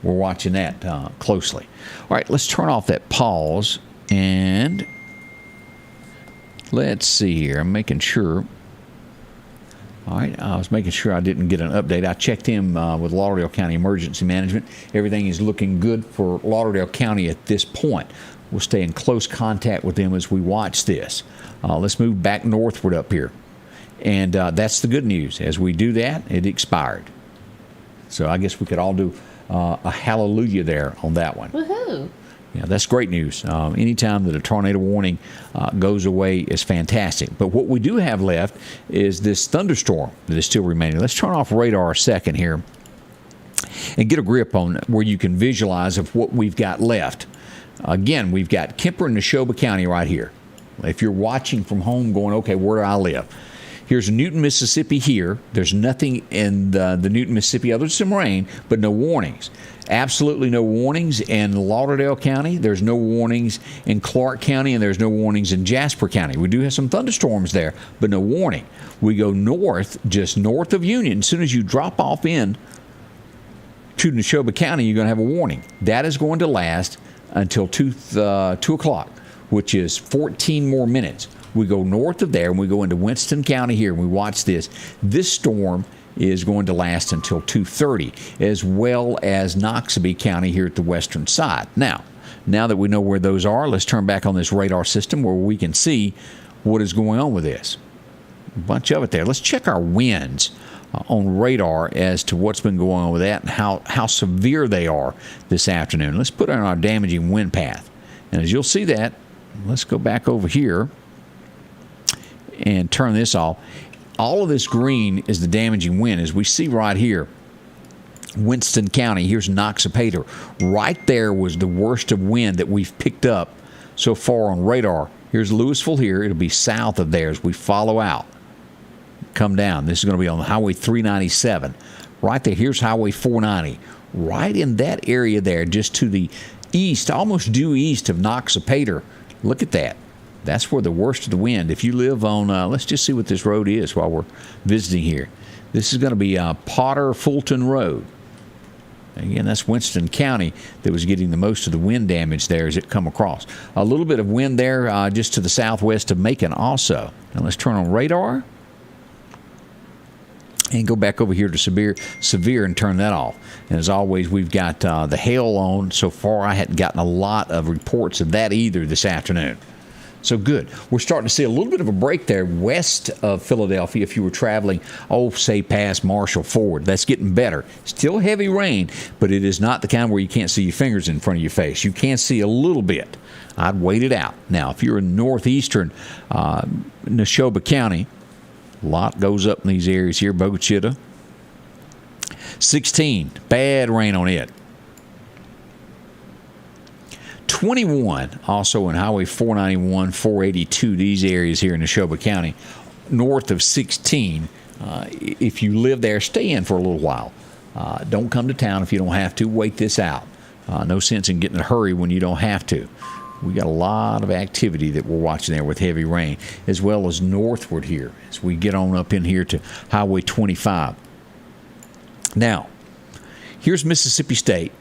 We're watching that closely. All right, let's turn off that pause and let's see here. I'm making sure. All right, I was making sure I didn't get an update. I checked in with Lauderdale County Emergency Management. Everything is looking good for Lauderdale County at this point. We'll stay in close contact with them as we watch this. Let's move back northward up here. And that's the good news. As we do that, it expired. So I guess we could all do a hallelujah there on that one. Woohoo! Yeah, that's great news. Anytime that a tornado warning goes away is fantastic. But what we do have left is this thunderstorm that is still remaining. Let's turn off radar a second here and get a grip on where you can visualize of what we've got left. Again, we've got Kemper and Neshoba County right here. If you're watching from home going, okay, where do I live? Here's Newton, Mississippi here. There's nothing in the Newton, Mississippi other than some rain, but no warnings. Absolutely no warnings in Lauderdale County. There's no warnings in Clark County, and there's no warnings in Jasper County. We do have some thunderstorms there, but no warning. We go north, just north of Union. As soon as you drop off in to Neshoba County, you're going to have a warning. That is going to last until 2 o'clock, which is 14 more minutes. We go north of there, and we go into Winston County here, and we watch this. This storm is going to last until 2:30, as well as Noxubee County here at the western side. Now that we know where those are, let's turn back on this radar system where we can see what is going on with this. A bunch of it there. Let's check our winds on radar as to what's been going on with that and how severe they are this afternoon. Let's put on our damaging wind path. And as you'll see that, let's go back over here and turn this off. All of this green is the damaging wind. As we see right here, Winston County, here's Noxapater. Right there was the worst of wind that we've picked up so far on radar. Here's Louisville here. It'll be south of there as we follow out. Come down. This is going to be on Highway 397. Right there, here's Highway 490. Right in that area there, just to the east, almost due east of Noxapater. Look at that. That's where the worst of the wind. If you live on, let's just see what this road is while we're visiting here. This is going to be Potter-Fulton Road. Again, that's Winston County that was getting the most of the wind damage there as it come across. A little bit of wind there just to the southwest of Macon also. Now let's turn on radar and go back over here to severe and turn that off. And as always, we've got the hail on. So far, I hadn't gotten a lot of reports of that either this afternoon. So good. We're starting to see a little bit of a break there west of Philadelphia if you were traveling, say, past Marshall Ford. That's getting better. Still heavy rain, but it is not the kind where you can't see your fingers in front of your face. You can see a little bit. I'd wait it out. Now, if you're in Northeastern Neshoba County, a lot goes up in these areas here. Bogachita, 16. Bad rain on it. 21, also in Highway 491, 482, these areas here in Neshoba County, north of 16. If you live there, stay in for a little while. Don't come to town if you don't have to. Wait this out. No sense in getting in a hurry when you don't have to. We got a lot of activity that we're watching there with heavy rain, as well as northward here as we get on up in here to Highway 25. Now, here's Mississippi State.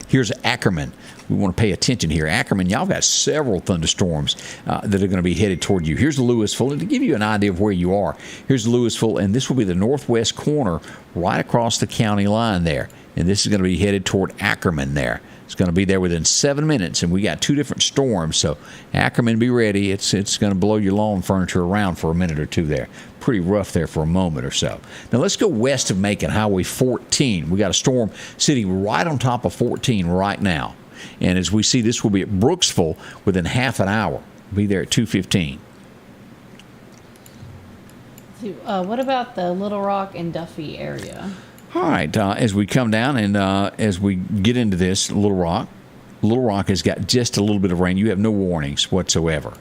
Here's Ackerman. We want to pay attention here. Ackerman, y'all got several thunderstorms that are going to be headed toward you. Here's Louisville. And to give you an idea of where you are, here's Louisville, and this will be the northwest corner right across the county line there. And this is going to be headed toward Ackerman there. It's going to be there within 7 minutes, and we got two different storms. So Ackerman, be ready. It's going to blow your lawn furniture around for a minute or two there. Pretty rough there for a moment or so. Now let's go west of Macon, Highway 14. We got a storm sitting right on top of 14 right now. And as we see, this will be at Brooksville within half an hour. We'll be there at 2:15. What about the Little Rock and Duffy area? All right, as we come down and as we get into this, Little Rock has got just a little bit of rain. You have no warnings whatsoever.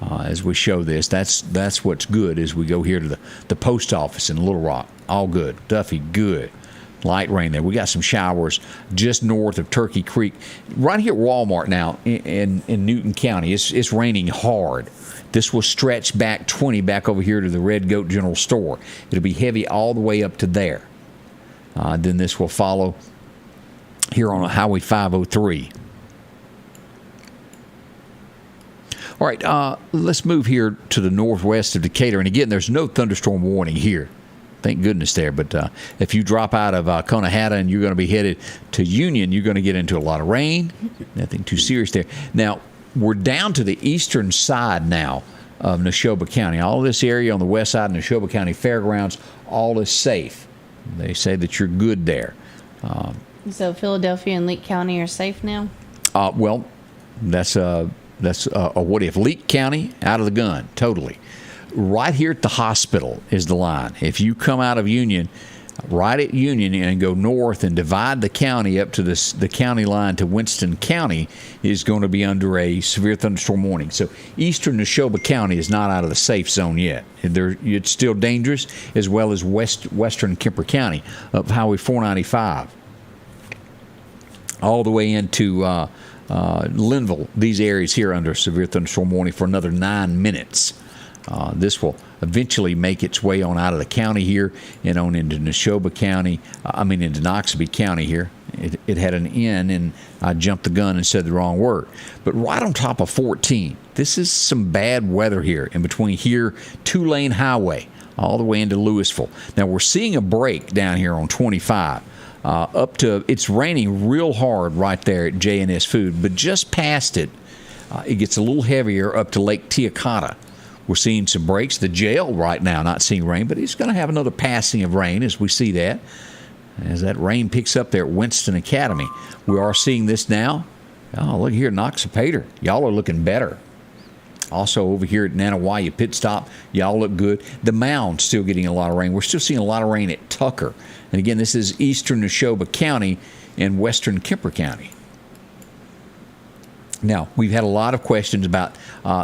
As we show this, that's what's good as we go here to the post office in Little Rock. All good. Duffy, good. Light rain there. We got some showers just north of Turkey Creek. Right here at Walmart now in Newton County, it's raining hard. This will stretch back 20 back over here to the Red Goat General Store. It'll be heavy all the way up to there. Then this will follow here on Highway 503. All right, let's move here to the northwest of Decatur. And again, there's no thunderstorm warning here. Thank goodness there. But if you drop out of Conahatta and you're going to be headed to Union, you're going to get into a lot of rain. Nothing too serious there. Now, we're down to the eastern side now of Neshoba County. All of this area on the west side of Neshoba County Fairgrounds, all is safe. They say that you're good there. So Philadelphia and Leake County are safe now? Well, that's a what if. Leake County, out of the gun, totally. Right here at the hospital is the line. If you come out of Union, right at Union and go north and divide the county up to the county line to Winston County is going to be under a severe thunderstorm warning. So eastern Neshoba County is not out of the safe zone yet. It's still dangerous, as well as western Kemper County up Highway 495 all the way into Linville. These areas here under severe thunderstorm warning for another 9 minutes. This will eventually make its way on out of the county here and on into Neshoba County, into Noxubee County here. It had an N, and I jumped the gun and said the wrong word. But right on top of 14, this is some bad weather here in between here, 2-lane highway, all the way into Louisville. Now, we're seeing a break down here on 25. It's raining real hard right there at J&S Food, but just past it, it gets a little heavier up to Lake Teocata. We're seeing some breaks. The jail right now not seeing rain, but it's going to have another passing of rain as we see that. As that rain picks up there at Winston Academy. We are seeing this now. Oh, look here at Noxapater. Y'all are looking better. Also over here at Nanawaya Pit Stop, y'all look good. The Mound's still getting a lot of rain. We're still seeing a lot of rain at Tucker. And again, this is eastern Neshoba County and western Kemper County. Now, we've had a lot of questions about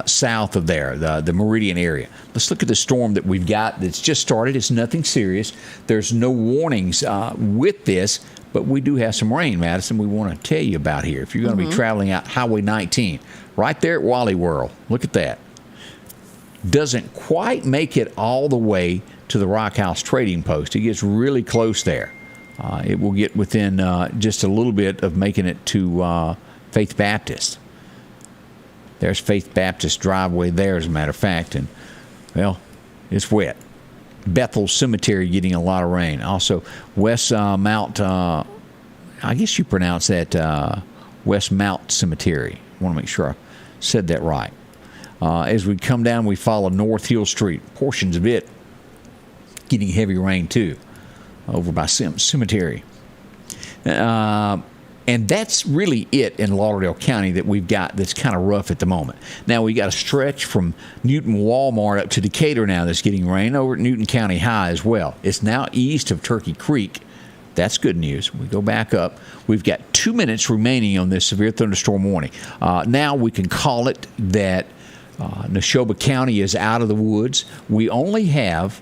south of there, the Meridian area. Let's look at the storm that we've got that's just started. It's nothing serious. There's no warnings with this, but we do have some rain, Madison, we want to tell you about here. If you're going to be traveling out Highway 19, right there at Wally World, look at that. Doesn't quite make it all the way to the Rock House Trading Post. It gets really close there. It will get within just a little bit of making it to Faith Baptist. There's Faith Baptist driveway there, as a matter of fact, and, well, it's wet. Bethel Cemetery getting a lot of rain. Also, West Mount, I guess you pronounce that West Mount Cemetery. want to make sure I said that right. As we come down, we follow North Hill Street. Portions of it getting heavy rain too, over by Cemetery. And that's really it in Lauderdale County that we've got that's kind of rough at the moment. Now, we got a stretch from Newton Walmart up to Decatur now that's getting rain over at Newton County High as well. It's now east of Turkey Creek. That's good news. We go back up. We've got 2 minutes remaining on this severe thunderstorm warning. Now we can call it that Neshoba County is out of the woods. We only have,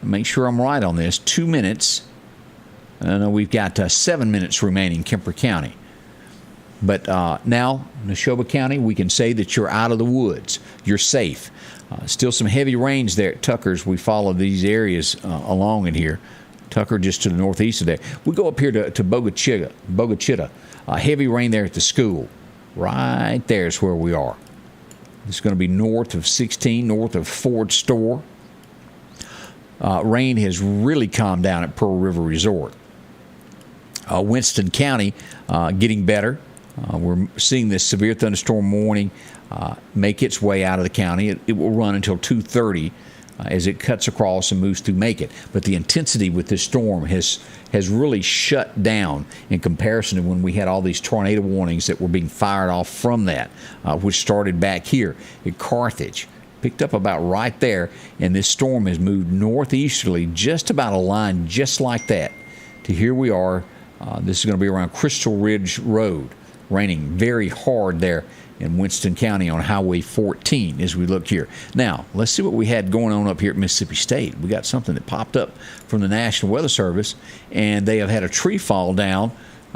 make sure I'm right on this, 2 minutes. We've got 7 minutes remaining, Kemper County. But now, Neshoba County, we can say that you're out of the woods. You're safe. Still some heavy rains there at Tucker's. We follow these areas along in here. Tucker just to the northeast of there. We go up here to Bogachita. Heavy rain there at the school. Right there is where we are. It's going to be north of 16, north of Ford Store. Rain has really calmed down at Pearl River Resort. Winston County getting better. We're seeing this severe thunderstorm warning make its way out of the county. It will run until 2:30 as it cuts across and moves through Macon. But the intensity with this storm has really shut down in comparison to when we had all these tornado warnings that were being fired off from that, which started back here at Carthage. Picked up about right there, and this storm has moved northeasterly, just about a line just like that. To here we are. This is going to be around Crystal Ridge Road, raining very hard there in Winston County on Highway 14 as we look here. Now, let's see what we had going on up here at Mississippi State. We got something that popped up from the National Weather Service, and they have had a tree fall down.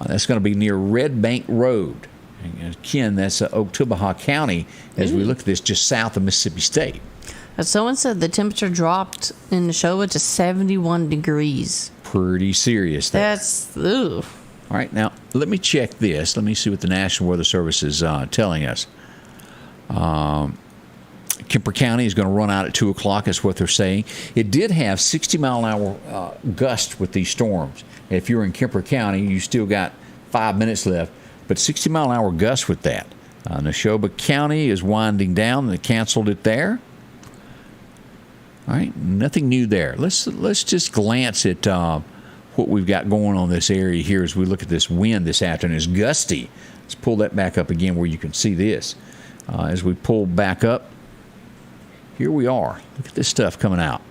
That's going to be near Red Bank Road. And again, that's Oktibbeha County as we look at this just south of Mississippi State. Someone said the temperature dropped in Neshoba to 71 degrees. Pretty serious there. That's, ooh. All right, now let me check this. Let me see what the National Weather Service is telling us. Kemper County is going to run out at 2 o'clock. That's what they're saying. It did have 60-mile-an-hour gusts with these storms. If you're in Kemper County, you still got 5 minutes left, but 60-mile-an-hour gusts with that. Neshoba County is winding down. They canceled it there. All right, nothing new there. Let's just glance at what we've got going on in this area here as we look at this wind this afternoon. It's gusty. Let's pull that back up again where you can see this. As we pull back up, here we are. Look at this stuff coming out.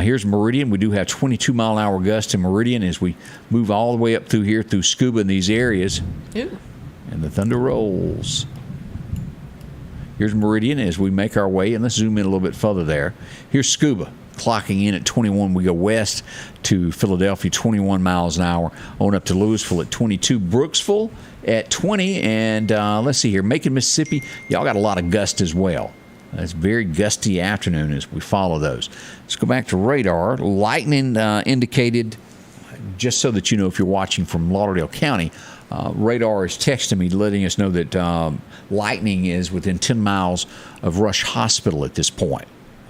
Here's Meridian. We do have 22-mile-an-hour gusts in Meridian as we move all the way up through here through Scuba in these areas. Ooh. And the thunder rolls. Here's Meridian as we make our way, and let's zoom in a little bit further there. Here's Scuba, clocking in at 21. We go west to Philadelphia, 21 miles an hour, on up to Louisville at 22. Brooksville at 20, and let's see here, Macon, Mississippi, y'all got a lot of gust as well. It's a very gusty afternoon as we follow those. Let's go back to radar. Lightning indicated, just so that you know if you're watching from Lauderdale County, radar is texting me letting us know that lightning is within 10 miles of Rush Hospital at this point.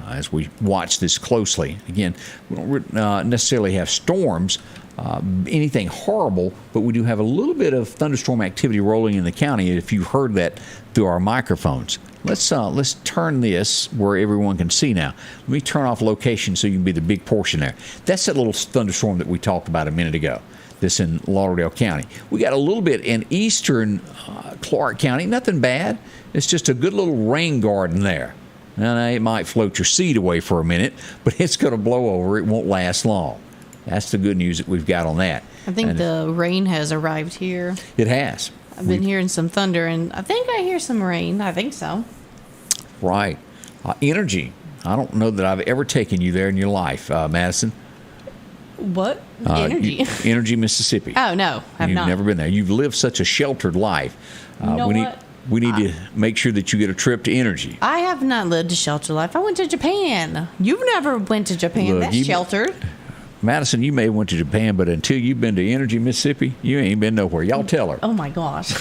As we watch this closely. Again, we don't necessarily have storms, anything horrible, but we do have a little bit of thunderstorm activity rolling in the county if you heard that through our microphones. Let's turn this where everyone can see now. Let me turn off location so you can be the big portion there. That's that little thunderstorm that we talked about a minute ago. This in Lauderdale County. We got a little bit in eastern Clark County. Nothing bad. It's just a good little rain garden there. Now, it might float your seed away for a minute, but it's going to blow over. It won't last long. That's the good news that we've got on that. I think the rain has arrived here. It has. I've been hearing some thunder, and I think I hear some rain. I think so. Right. Energy. I don't know that I've ever taken you there in your life, Madison. What? Energy? Energy, Mississippi. Oh, no, I've not. You've never been there. You've lived such a sheltered life. We need to make sure that you get a trip to Energy. I have not lived a sheltered life. I went to Japan. You've never went to Japan. Look, that's sheltered. Madison, you may have went to Japan, but until you've been to Energy, Mississippi, you ain't been nowhere. Y'all tell her. Oh, my gosh.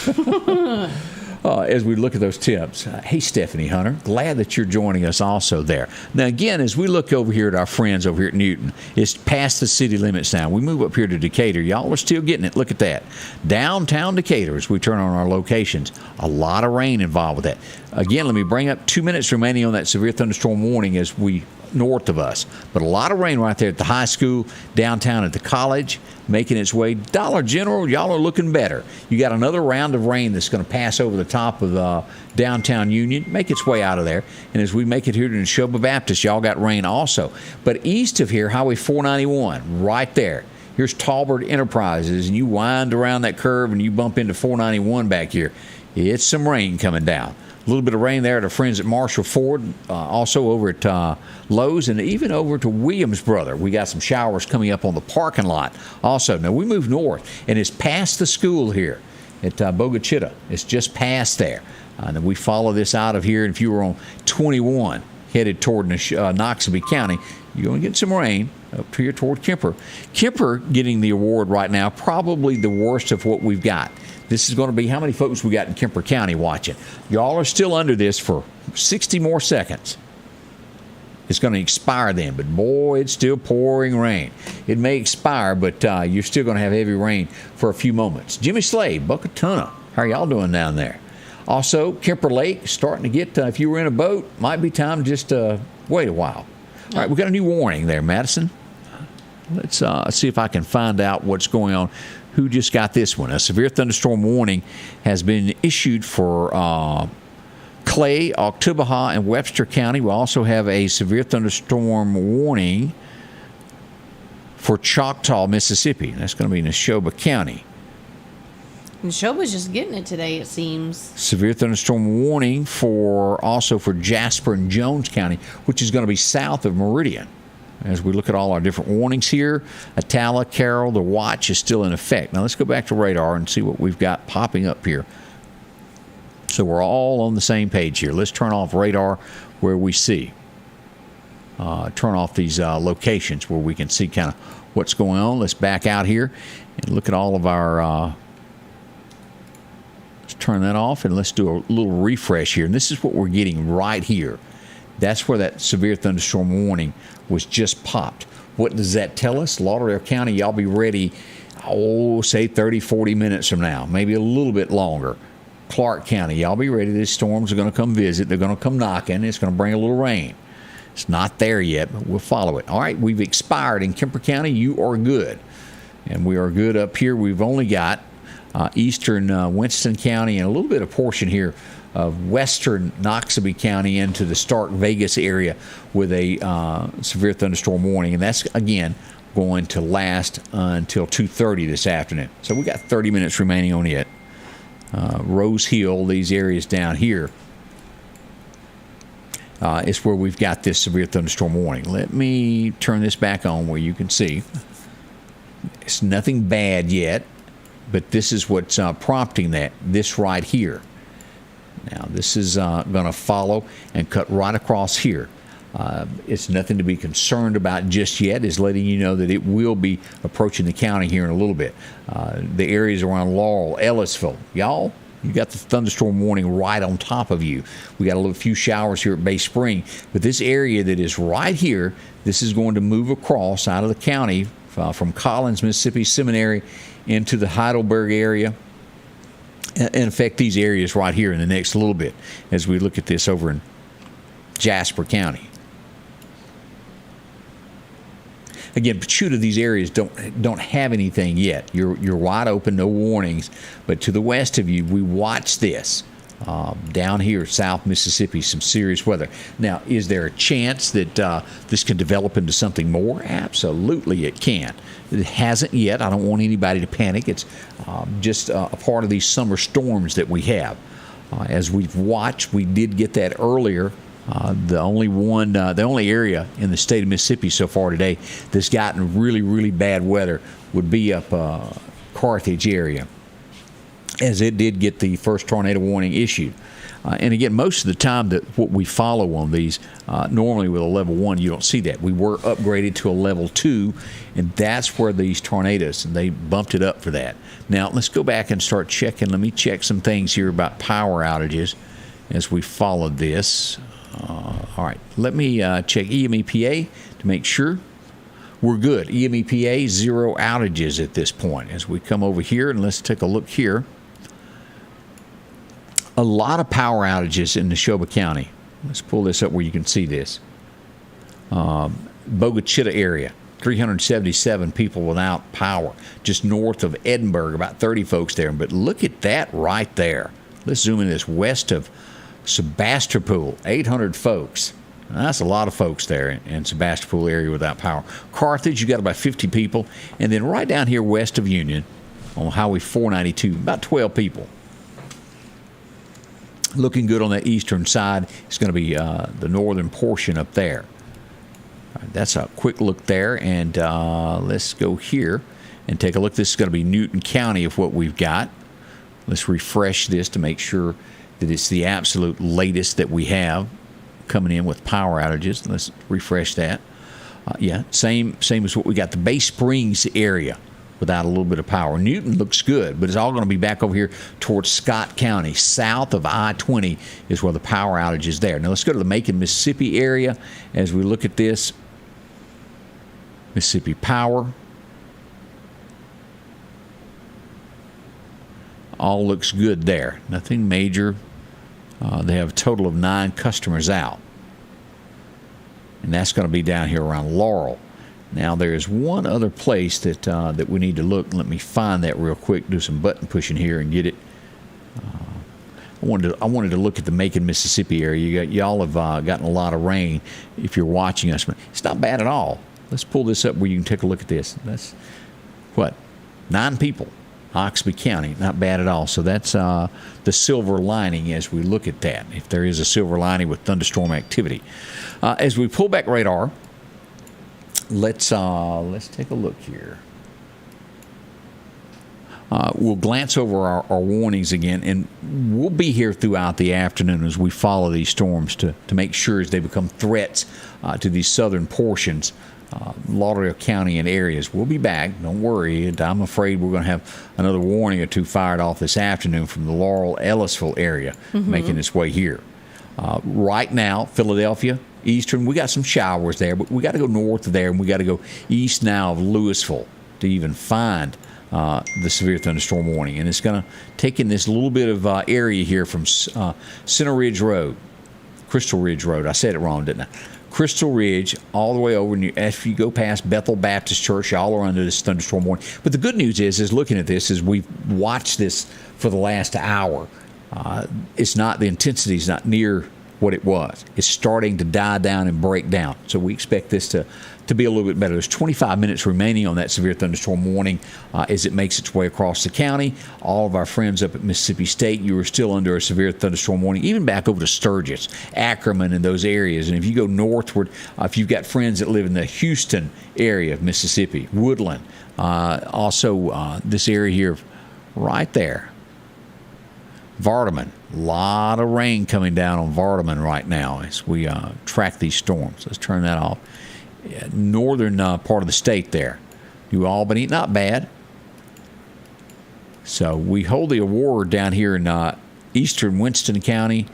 as we look at those temps. Hey, Stephanie Hunter, glad that you're joining us also there. Now, again, as we look over here at our friends over here at Newton, it's past the city limits now. We move up here to Decatur. Y'all are still getting it. Look at that. Downtown Decatur, as we turn on our locations, a lot of rain involved with that. Again, let me bring up 2 minutes remaining on that severe thunderstorm warning as we north of us. But a lot of rain right there at the high school, downtown at the college, making its way. Dollar General, y'all are looking better. You got another round of rain that's going to pass over the top of downtown Union, make its way out of there. And as we make it here to Neshoba Baptist, y'all got rain also. But east of here, Highway 491, right there. Here's Talbert Enterprises, and you wind around that curve and you bump into 491 back here. It's some rain coming down. A little bit of rain there at our friends at Marshall Ford, also over at Lowe's, and even over to Williams Brother. We got some showers coming up on the parking lot also. Now, we move north, and it's past the school here at Bogachita. It's just past there. And then we follow this out of here, and if you were on 21 headed toward Noxubee County, you're going to get some rain up here toward Kemper. Kemper getting the award right now, probably the worst of what we've got. This is going to be how many folks we got in Kemper County watching. Y'all are still under this for 60 more seconds. It's going to expire then, but boy, it's still pouring rain. It may expire, but you're still going to have heavy rain for a few moments. Jimmy Slade, Buckatuna, how are y'all doing down there? Also, Kemper Lake starting to get, if you were in a boat, might be time to just wait a while. All right, we got a new warning there, Madison. Let's see if I can find out what's going on. Who just got this one? A severe thunderstorm warning has been issued for Clay, Oktibbeha, and Webster County. We also have a severe thunderstorm warning for Choctaw, Mississippi. That's going to be Neshoba County. Neshoba's just getting it today, it seems. Severe thunderstorm warning also for Jasper and Jones County, which is going to be south of Meridian. As we look at all our different warnings here, Attala, Carroll, the watch is still in effect. Now let's go back to radar and see what we've got popping up here. So we're all on the same page here. Let's turn off radar where we see. Turn off these locations where we can see kind of what's going on. Let's back out here and look at all of our... let's turn that off and let's do a little refresh here. And this is what we're getting right here. That's where that severe thunderstorm warning was just popped. What does that tell us? Lauderdale County, y'all be ready, say 30, 40 minutes from now, maybe a little bit longer. Clark County, y'all be ready. These storms are going to come visit. They're going to come knocking. It's going to bring a little rain. It's not there yet, but we'll follow it. All right, we've expired in Kemper County. You are good. And we are good up here. We've only got eastern Winston County and a little bit of portion here of western Noxubee County into the Stark Vegas area with a severe thunderstorm warning. And that's, again, going to last until 2:30 this afternoon. So we got 30 minutes remaining on it. Rose Hill, these areas down here, is where we've got this severe thunderstorm warning. Let me turn this back on where you can see. It's nothing bad yet, but this is what's prompting this right here. Now, this is going to follow and cut right across here. It's nothing to be concerned about just yet. It's letting you know that it will be approaching the county here in a little bit. The areas around Laurel, Ellisville, y'all, you got the thunderstorm warning right on top of you. We got a few showers here at Bay Spring, but this area that is right here, this is going to move across out of the county from Collins, Mississippi Seminary into the Heidelberg area and affect these areas right here in the next little bit as we look at this over in Jasper County. Again, Pachuta, these areas don't have anything yet. You're wide open, no warnings. But to the west of you, we watch this. Down here, South Mississippi, some serious weather. Now, is there a chance that this can develop into something more? Absolutely, it can. It hasn't yet. I don't want anybody to panic. It's just a part of these summer storms that we have. As we've watched, we did get that earlier. The only area in the state of Mississippi so far today that's gotten really, really bad weather would be up Carthage area, as it did get the first tornado warning issued. And again, most of the time that what we follow on these, normally with a level 1, you don't see that. We were upgraded to a level 2, and that's where these tornadoes, and they bumped it up for that. Now, let's go back and start checking. Let me check some things here about power outages as we followed this. All right, let me check EMEPA to make sure we're good. EMEPA, 0 outages at this point. As we come over here, and let's take a look here. A lot of power outages in Neshoba County. Let's pull this up where you can see this. Bogachita area, 377 people without power. Just north of Edinburgh, about 30 folks there. But look at that right there. Let's zoom in this west of Sebastopol, 800 folks. Now, that's a lot of folks there in Sebastopol area without power. Carthage, you got about 50 people. And then right down here west of Union on Highway 492, about 12 people. Looking good on the eastern side. It's going to be the northern portion up there. All right, that's a quick look there. And let's go here and take a look. This is going to be Newton County of what we've got. Let's refresh this to make sure that it's the absolute latest that we have coming in with power outages. Let's refresh that. Yeah, same as what we got. The Bay Springs area without a little bit of power. Newton looks good, but it's all going to be back over here towards Scott County. South of I-20 is where the power outage is there. Now let's go to the Macon, Mississippi area as we look at this. Mississippi Power. All looks good there. Nothing major. They have a total of 9 customers out. And that's going to be down here around Laurel. Now, there is one other place that we need to look. Let me find that real quick, do some button pushing here and get it. I wanted to look at the Macon, Mississippi area. Y'all have gotten a lot of rain if you're watching us. But it's not bad at all. Let's pull this up where you can take a look at this. That's, 9 people. Oxby County, not bad at all. So that's the silver lining as we look at that, if there is a silver lining with thunderstorm activity. As we pull back radar, let's take a look here. We'll glance over our warnings again, and we'll be here throughout the afternoon as we follow these storms to make sure as they become threats to these southern portions, Lauderdale County and areas. We'll be back. Don't worry. I'm afraid we're going to have another warning or two fired off this afternoon from the Laurel-Ellisville area making its way here. Right now, Philadelphia, Eastern, we got some showers there, but we got to go north of there, and we got to go east now of Louisville to even find the severe thunderstorm warning. And it's going to take in this little bit of area here from Center Ridge Road, Crystal Ridge Road. I said it wrong, didn't I? Crystal Ridge, all the way over, and after you go past Bethel Baptist Church, y'all are under this thunderstorm warning. But the good news is looking at this, is we've watched this for the last hour. It's not, the intensity is not near what it was. It's starting to die down and break down. So we expect this to be a little bit better. There's 25 minutes remaining on that severe thunderstorm warning as it makes its way across the county. All of our friends up at Mississippi State, you are still under a severe thunderstorm warning, even back over to Sturgis, Ackerman, and those areas. And if you go northward, if you've got friends that live in the Houston area of Mississippi, Woodland, also this area here right there, Vardaman, a lot of rain coming down on Vardaman right now as we track these storms. Let's turn that off. Northern part of the state there. New Albany, not bad. So we hold the award down here in eastern Winston County,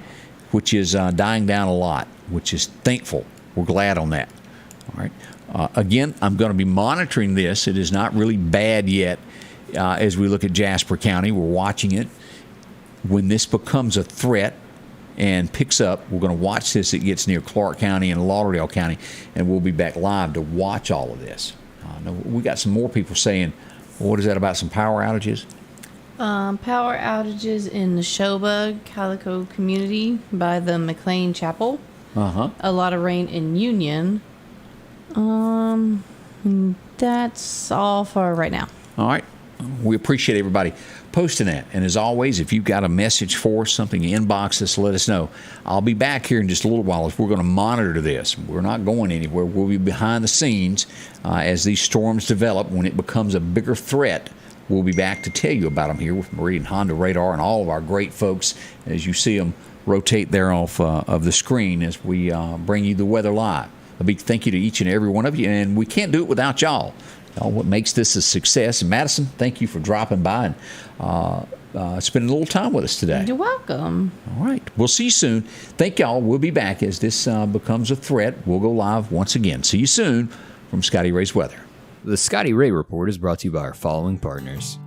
which is dying down a lot, which is thankful. We're glad on that. All right. Again, I'm going to be monitoring this. It is not really bad yet as we look at Jasper County. We're watching it. When this becomes a threat and picks up, we're going to watch this. It gets near Clark County and Lauderdale County, and we'll be back live to watch all of this. We got some more people saying, what is that about some power outages? Power outages in Neshoba Calico community by the McLean Chapel. A lot of rain in Union. That's all for right now. All right. We appreciate everybody posting that. And as always, if you've got a message for us, something, inbox us, let us know. I'll be back here in just a little while as we're going to monitor this. We're not going anywhere. We'll be behind the scenes as these storms develop. When it becomes a bigger threat, we'll be back to tell you about them here with Meridian Honda Radar and all of our great folks as you see them rotate there off of the screen as we bring you the weather live. A big thank you to each and every one of you, and we can't do it without y'all. What makes this a success. And Madison, thank you for dropping by and spending a little time with us today. You're welcome. All right. We'll see you soon. Thank y'all. We'll be back as this becomes a threat. We'll go live once again. See you soon from Scotty Ray's Weather. The Scotty Ray Report is brought to you by our following partners: